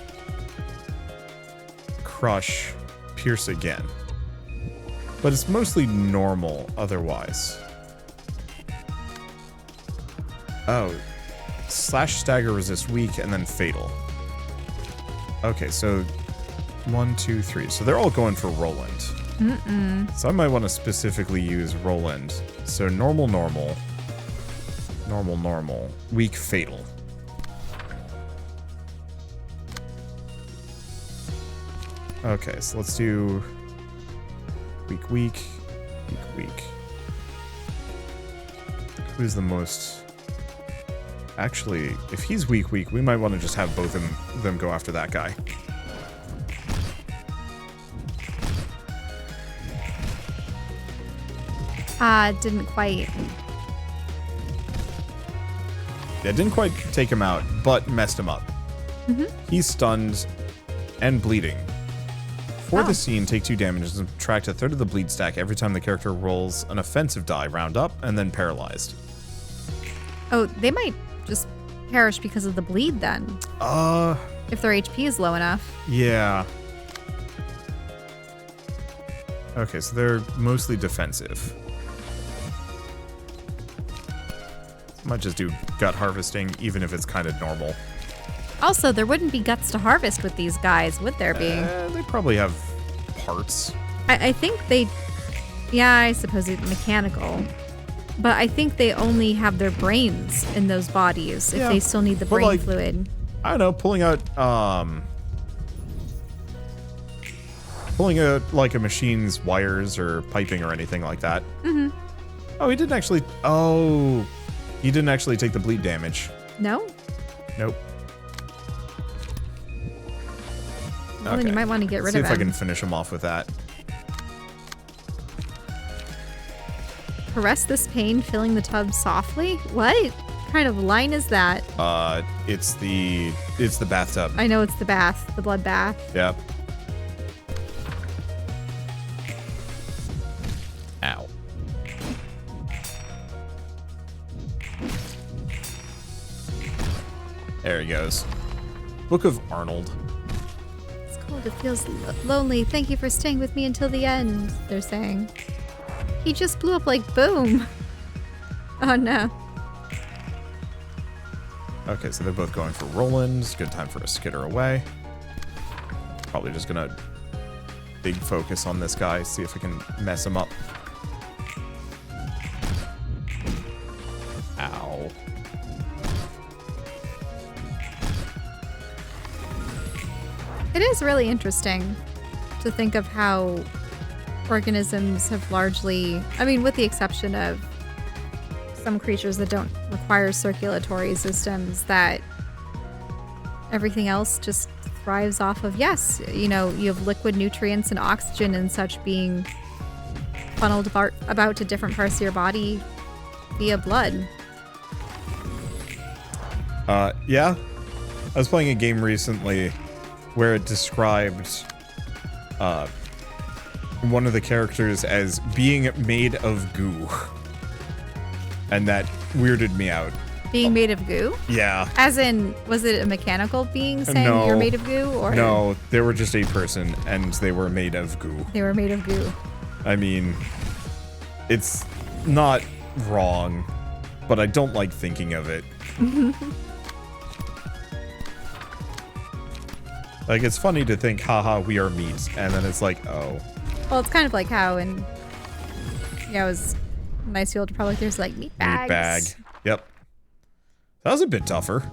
S1: crush, pierce again. But it's mostly normal otherwise. Oh, slash stagger resist weak and then fatal. Okay, so 1, 2, 3. So they're all going for Roland. So I might want to specifically use Roland. So normal, normal. Normal, normal. Weak, fatal. Okay, so let's do weak, weak, weak, weak. Who's the most... Actually, if he's weak, weak, we might want to just have both of them go after that guy.
S2: Didn't quite.
S1: Yeah, didn't quite take him out, but messed him up. He's stunned and bleeding. For the scene, take 2 damage and subtract a third of the bleed stack every time the character rolls an offensive die, round up, and then paralyzed.
S2: Oh, they might just perish because of the bleed then.
S1: If
S2: their HP is low enough.
S1: Yeah. Okay, so they're mostly defensive. Might just do gut harvesting, even if it's kind of normal.
S2: Also, there wouldn't be guts to harvest with these guys, would there be?
S1: They probably have parts.
S2: I think they... Yeah, I suppose it's mechanical. But I think they only have their brains in those bodies if they still need the brain fluid.
S1: I don't know, pulling out like a machine's wires or piping or anything like that. Oh, he didn't actually... Oh... He didn't actually take the bleed damage.
S2: No?
S1: Nope.
S2: Well, then you might want to get rid of him.
S1: See if I can finish him off with that.
S2: Caress this pain, filling the tub softly? What kind of line is that?
S1: It's the bathtub.
S2: I know it's the bath, the blood bath.
S1: Yep. Ow. There he goes. Book of Arnold.
S2: It's cold. It feels lonely. Thank you for staying with me until the end, they're saying. He just blew up like boom. Oh, no.
S1: Okay, so they're both going for Roland. Good time for a skitter away. Probably just gonna big focus on this guy, see if we can mess him up. Ow.
S2: It is really interesting to think of how organisms have largely, I mean, with the exception of some creatures that don't require circulatory systems, that everything else just thrives off of, yes, you know, you have liquid nutrients and oxygen and such being funneled about to different parts of your body via blood.
S1: Yeah. I was playing a game recently where it described one of the characters as being made of goo. And that weirded me out.
S2: Being made of goo?
S1: Yeah.
S2: As in, was it a mechanical being saying
S1: No.
S2: you're made of goo? Or
S1: No, they were just a person and they were made of goo.
S2: they were made of goo?
S1: I mean, it's not wrong, but I don't like thinking of it. Like, it's funny to think, haha, we are meat, and then it's like, oh.
S2: Well, it's kind of like how in, yeah, it was nice to be able to probably there's like meat bags.
S1: Meat bag. Yep. That was a bit tougher.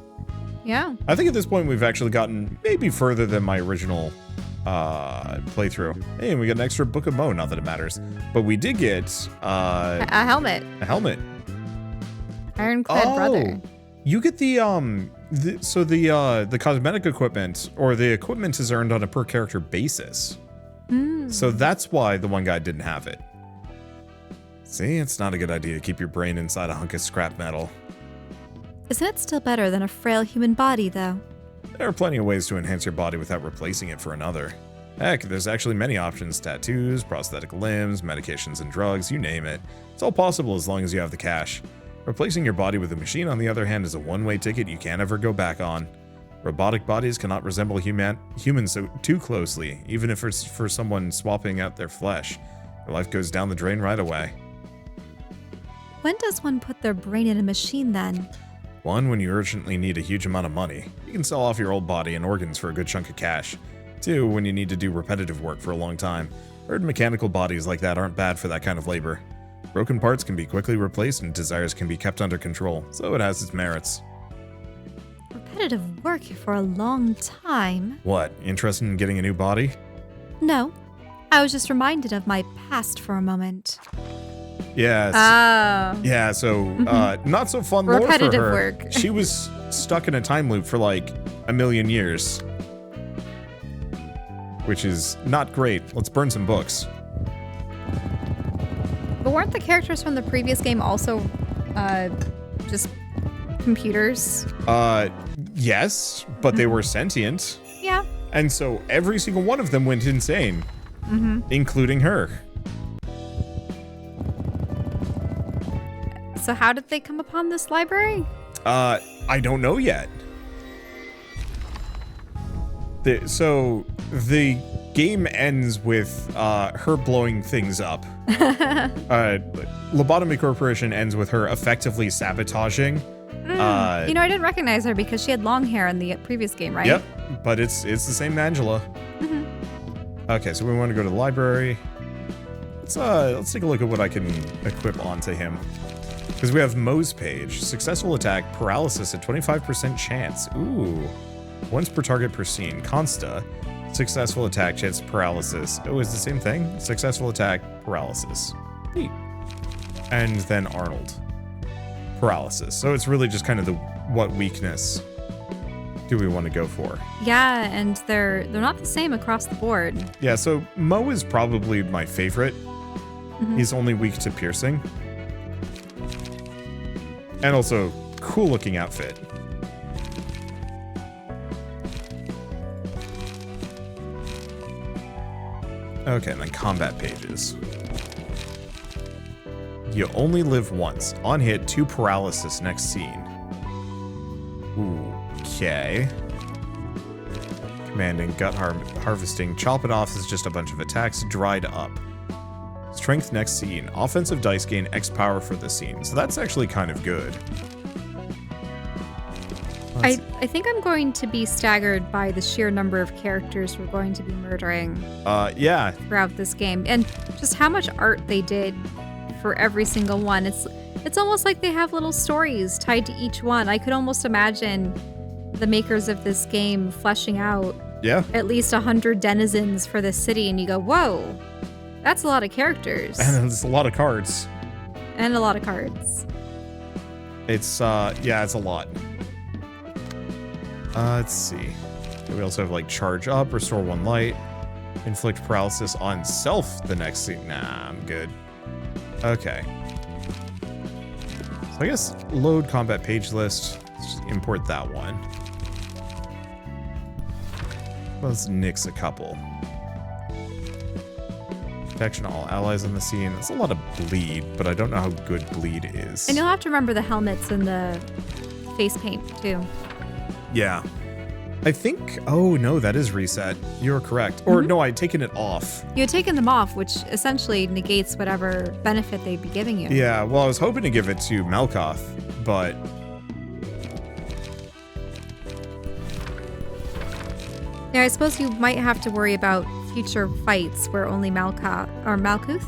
S2: Yeah.
S1: I think at this point we've actually gotten maybe further than my original playthrough. Hey, and we got an extra Book of Mo, not that it matters. But we did get
S2: A helmet.
S1: a helmet.
S2: Ironclad brother.
S1: You get the cosmetic equipment, or the equipment is earned on a per character basis. So that's why the one guy didn't have it. See, it's not a good idea to keep your brain inside a hunk of scrap metal.
S2: Isn't it still better than a frail human body, though?
S1: There are plenty of ways to enhance your body without replacing it for another. Heck, there's actually many options: tattoos, prosthetic limbs, medications and drugs, you name it. It's all possible as long as you have the cash. Replacing your body with a machine, on the other hand, is a one-way ticket you can't ever go back on. Robotic bodies cannot resemble humans too closely, even if it's for someone swapping out their flesh. Their life goes down the drain right away.
S2: When does one put their brain in a machine, then?
S1: 1, when you urgently need a huge amount of money. You can sell off your old body and organs for a good chunk of cash. 2, when you need to do repetitive work for a long time. Heard mechanical bodies like that aren't bad for that kind of labor. Broken parts can be quickly replaced and desires can be kept under control, so it has its merits.
S2: Repetitive work for a long time.
S1: What, interested in getting a new body?
S2: No, I was just reminded of my past for a moment.
S1: Yes.
S2: Oh.
S1: Yeah, so, not so fun lore for
S2: Repetitive
S1: her.
S2: work.
S1: She was stuck in a time loop for like a million years. Which is not great. Let's burn some books.
S2: But weren't the characters from the previous game also just computers?
S1: Yes, but they were sentient.
S2: Yeah.
S1: And so every single one of them went insane, including her.
S2: So how did they come upon this library?
S1: I don't know yet. So the game ends with her blowing things up. Lobotomy Corporation ends with her effectively sabotaging.
S2: I didn't recognize her because she had long hair in the previous game, right?
S1: Yep, but it's the same Angela. Okay, so we want to go to the library. Let's take a look at what I can equip onto him. Because we have Mo's page. Successful attack, paralysis at 25% chance. Ooh. Once per target per scene. Consta. Successful attack, chance paralysis. Oh, is the same thing? Successful attack, paralysis. Neat. And then Arnold. Paralysis. So it's really just kind of what weakness do we want to go for?
S2: Yeah, and they're not the same across the board.
S1: Yeah, so Mo is probably my favorite. He's only weak to piercing. And also, cool looking outfit. Okay, and then combat pages. You only live once. On hit, 2 paralysis next scene. Ooh, okay. Commanding, gut harvesting. Chop it off is just a bunch of attacks. Dried up. Strength next scene. Offensive dice gain X power for the scene. So that's actually kind of good.
S2: I think I'm going to be staggered by the sheer number of characters we're going to be murdering
S1: yeah.
S2: throughout this game. And just how much art they did for every single one. It's almost like they have little stories tied to each one. I could almost imagine the makers of this game fleshing out at least 100 denizens for this city, and you go, whoa, that's a lot of characters.
S1: And it's a lot of cards.
S2: And a lot of cards.
S1: It's, it's a lot. Let's see. We also have, like, charge up, restore 1 light, inflict paralysis on self the next scene. Nah, I'm good. Okay. So I guess load combat page list. Let's just import that one. Let's nix a couple. Protection all allies on the scene. That's a lot of bleed, but I don't know how good bleed is.
S2: And you'll have to remember the helmets and the face paint, too.
S1: Yeah. I think... Oh, no, that is reset. You're correct. Or, no, I'd taken it off.
S2: You had taken them off, which essentially negates whatever benefit they'd be giving you.
S1: Yeah, well, I was hoping to give it to Malkoth, but...
S2: Yeah, I suppose you might have to worry about future fights where only Malkuth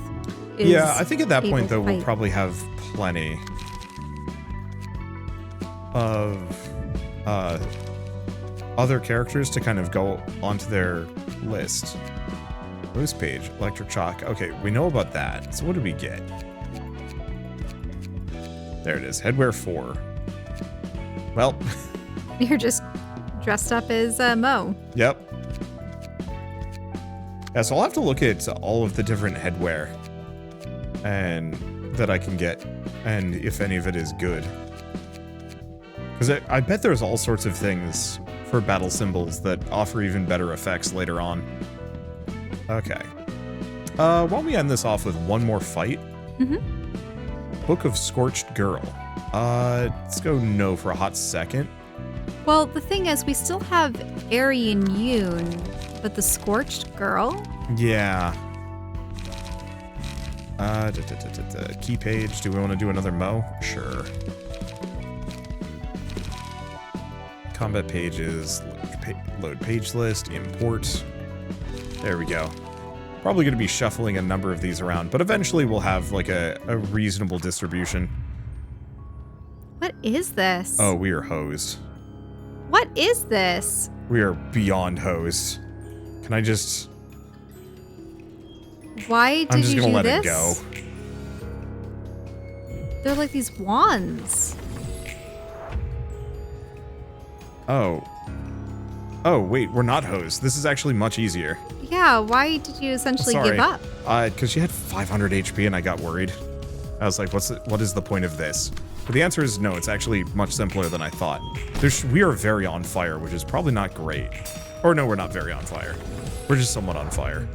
S2: is
S1: yeah, I think at that point, though,
S2: able to
S1: we'll
S2: fight.
S1: probably have plenty of other characters to kind of go onto their list. Moose page, electric shock. Okay, we know about that. So what did we get? There it is. Headwear 4. Well,
S2: You're just dressed up as Mo.
S1: yep. Yeah, so I'll have to look at all of the different headwear and that I can get, and if any of it is good. Because I bet there's all sorts of things for battle symbols that offer even better effects later on. Okay. Why don't we end this off with one more fight? Book of Scorched Girl. Let's go no for a hot second.
S2: Well, the thing is, we still have Aryan Yoon, but the Scorched Girl?
S1: Yeah. Key page. Do we want to do another Mo? Sure. combat pages, load page list, import. There we go. Probably going to be shuffling a number of these around, but eventually we'll have like a reasonable distribution.
S2: What is this?
S1: Oh, we are hosed.
S2: What is this?
S1: We are beyond hosed. Can I just...
S2: Why did
S1: I'm just
S2: you
S1: gonna
S2: do
S1: let
S2: this?
S1: it go.
S2: They're like these wands.
S1: Oh. Oh, wait, we're not hosed. This is actually much easier.
S2: Yeah, why did you essentially give up?
S1: Because she had 500 HP and I got worried. I was like, what is the point of this? But the answer is no, it's actually much simpler than I thought. We are very on fire, which is probably not great. Or no, we're not very on fire. We're just somewhat on fire.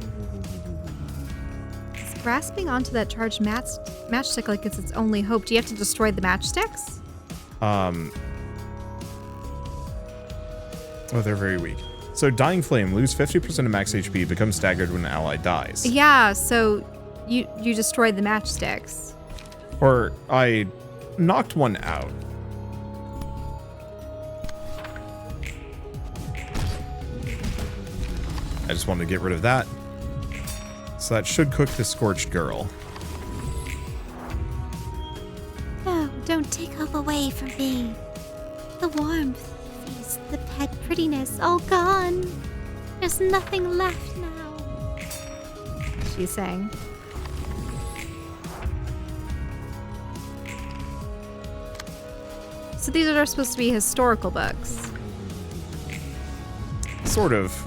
S2: It's grasping onto that charged matchstick like it's its only hope. Do you have to destroy the matchsticks?
S1: Oh, they're very weak. So, Dying Flame, lose 50% of max HP, becomes staggered when an ally dies.
S2: Yeah, so you destroyed the matchsticks.
S1: Or, I knocked one out. I just wanted to get rid of that. So that should cook the Scorched Girl.
S4: No, don't take hope away from me. The warmth, the feast, the pet prettiness, all gone. There's nothing left now.
S2: She's saying. So these are supposed to be historical books.
S1: Sort of.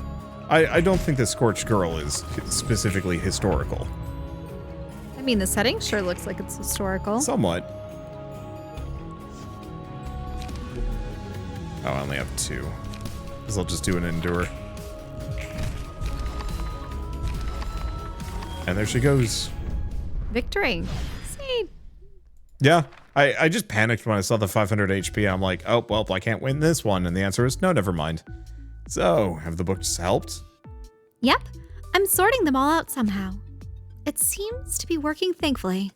S1: I don't think the Scorched Girl is specifically historical.
S2: I mean, the setting sure looks like it's historical.
S1: Somewhat. Oh, I only have 2. Because I'll just do an endure. And there she goes.
S2: Victory. See?
S1: Yeah. I just panicked when I saw the 500 HP. I'm like, oh, well, I can't win this one. And the answer is no, never mind. So, have the books helped?
S4: Yep, I'm sorting them all out somehow. It seems to be working, thankfully.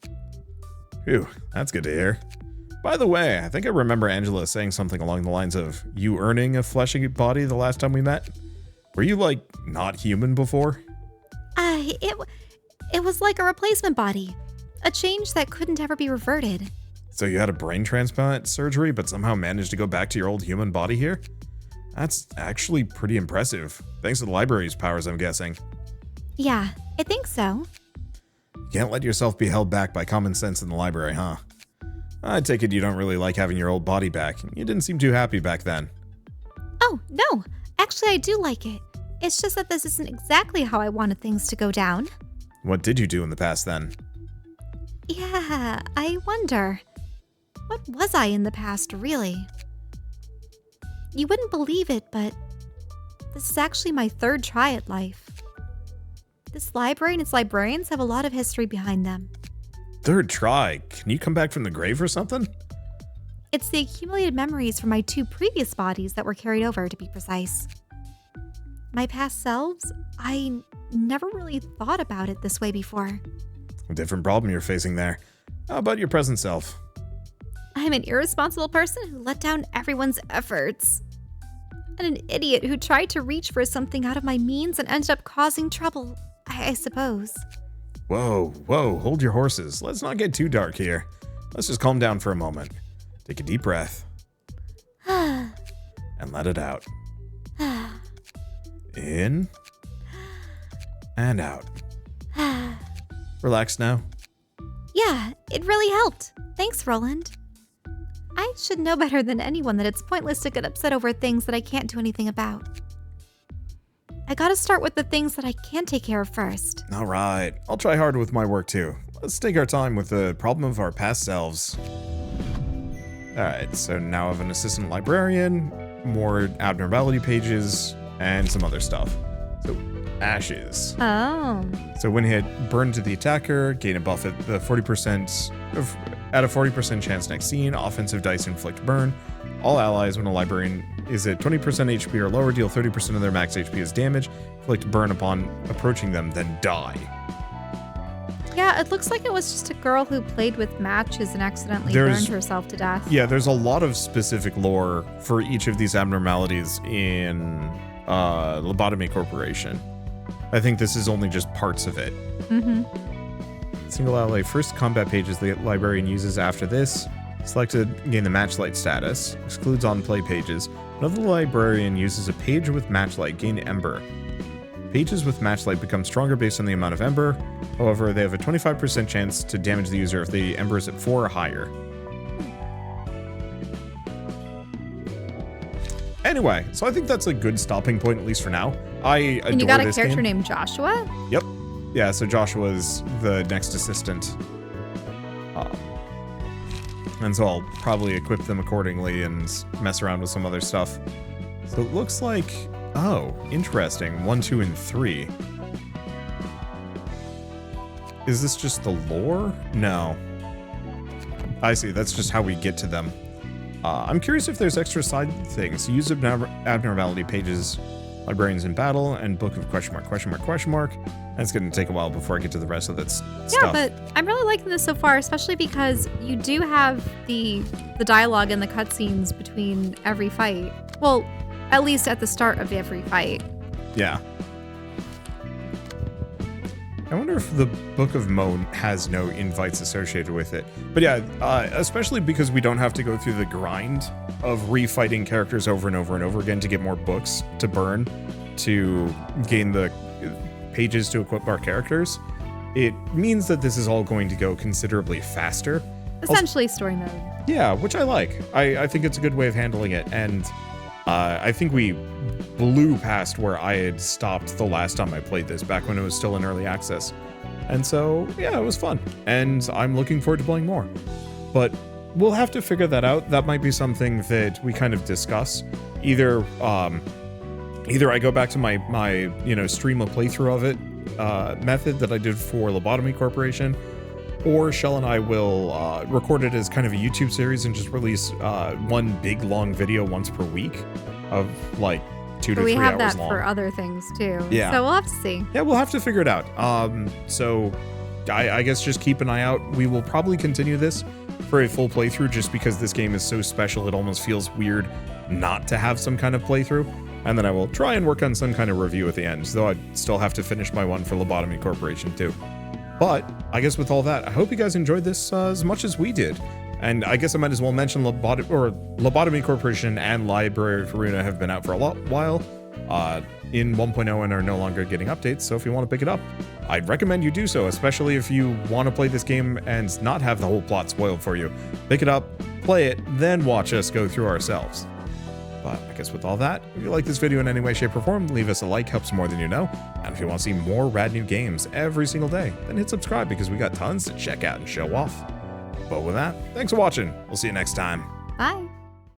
S1: Phew, that's good to hear. By the way, I think I remember Angela saying something along the lines of you earning a fleshy body the last time we met. Were you, like, not human before?
S4: It was like a replacement body. A change that couldn't ever be reverted.
S1: So you had a brain transplant surgery, but somehow managed to go back to your old human body here? That's actually pretty impressive. Thanks to the library's powers, I'm guessing.
S4: Yeah, I think so.
S1: You can't let yourself be held back by common sense in the library, huh? I take it you don't really like having your old body back. You didn't seem too happy back then.
S4: Oh, no. Actually, I do like it. It's just that this isn't exactly how I wanted things to go down.
S1: What did you do in the past then?
S4: Yeah, I wonder. What was I in the past, really? You wouldn't believe it, but this is actually my 3rd try at life. This library and its librarians have a lot of history behind them.
S1: 3rd try? Can you come back from the grave or something?
S4: It's the accumulated memories from my 2 previous bodies that were carried over, to be precise. My past selves, I never really thought about it this way before.
S1: A different problem you're facing there. How about your present self?
S4: I'm an irresponsible person who let down everyone's efforts. And an idiot who tried to reach for something out of my means and ended up causing trouble, I suppose.
S1: Whoa, hold your horses. Let's not get too dark here. Let's just calm down for a moment. Take a deep breath. And let it out. In. And out. Relax now.
S4: Yeah, it really helped. Thanks, Roland. I should know better than anyone that it's pointless to get upset over things that I can't do anything about. I gotta start with the things that I can take care of first.
S1: All right, I'll try hard with my work too. Let's take our time with the problem of our past selves. All right, so now I have an assistant librarian, more abnormality pages, and some other stuff. So, ashes.
S2: Oh.
S1: So when hit, burn to the attacker, gain a buff at the 40% at a 40% chance next scene. Offensive dice inflict burn. All allies when a librarian is at 20% HP or lower, deal 30% of their max HP as damage. Inflict burn upon approaching them, then die.
S2: Yeah, it looks like it was just a girl who played with matches and accidentally
S1: There's-
S2: burned herself to death.
S1: Yeah, there's a lot of specific lore for each of these abnormalities in Lobotomy Corporation. I think this is only just parts of it.
S2: Mm-hmm.
S1: Single ally first combat pages the librarian uses after this. Selected, gain the matchlight status. Excludes on-play pages. Another librarian uses a page with matchlight, gain ember. Pages with matchlight become stronger based on the amount of ember. However, they have a 25% chance to damage the user if the ember is at 4 or higher. Anyway, so I think that's a good stopping point, at least for now. I adore
S2: And you got a
S1: this
S2: character
S1: game.
S2: named Joshua?
S1: Yep. Yeah, so Joshua's the next assistant. And so I'll probably equip them accordingly and mess around with some other stuff. So it looks like... Oh, interesting. 1, 2, and 3. Is this just the lore? No. I see, that's just how we get to them. I'm curious if there's extra side things. Use abnormality pages, librarians in battle, and book of question mark, question mark, question mark. And it's going to take a while before I get to the rest of that stuff.
S2: Yeah, but I'm really liking this so far, especially because you do have the dialogue and the cutscenes between every fight. Well, at least at the start of every fight.
S1: Yeah. I wonder if the Book of Moan has no invites associated with it. But yeah, especially because we don't have to go through the grind of refighting characters over and over and over again to get more books to burn, to gain the pages to equip our characters. It means that this is all going to go considerably faster.
S2: Essentially story mode.
S1: Yeah, which I like. I think it's a good way of handling it, and I think we blew past where I had stopped the last time I played this, back when it was still in early access. And so, yeah, it was fun, and I'm looking forward to playing more. But we'll have to figure that out. That might be something that we kind of discuss. Either I go back to my stream a playthrough of it method that I did for Lobotomy Corporation, or Shell and I will record it as kind of a YouTube series and just release one big long video once per week of like 2 to 3 hours long.
S2: We have that for other things too.
S1: Yeah.
S2: So we'll have to see.
S1: Yeah, we'll have to figure it out. So I guess just keep an eye out. We will probably continue this for a full playthrough just because this game is so special it almost feels weird not to have some kind of playthrough. And then I will try and work on some kind of review at the end, though I still have to finish my one for Lobotomy Corporation too. But I guess with all that, I hope you guys enjoyed this as much as we did. And I guess I might as well mention Lobotomy Corporation and Library of Ruina have been out for a while in 1.0 and are no longer getting updates. So if you want to pick it up, I'd recommend you do so, especially if you want to play this game and not have the whole plot spoiled for you. Pick it up, play it, then watch us go through ourselves. But I guess with all that, if you like this video in any way, shape, or form, leave us a like, helps more than you know. And if you want to see more rad new games every single day, then hit subscribe because we got tons to check out and show off. But with that, thanks for watching. We'll see you next time.
S2: Bye.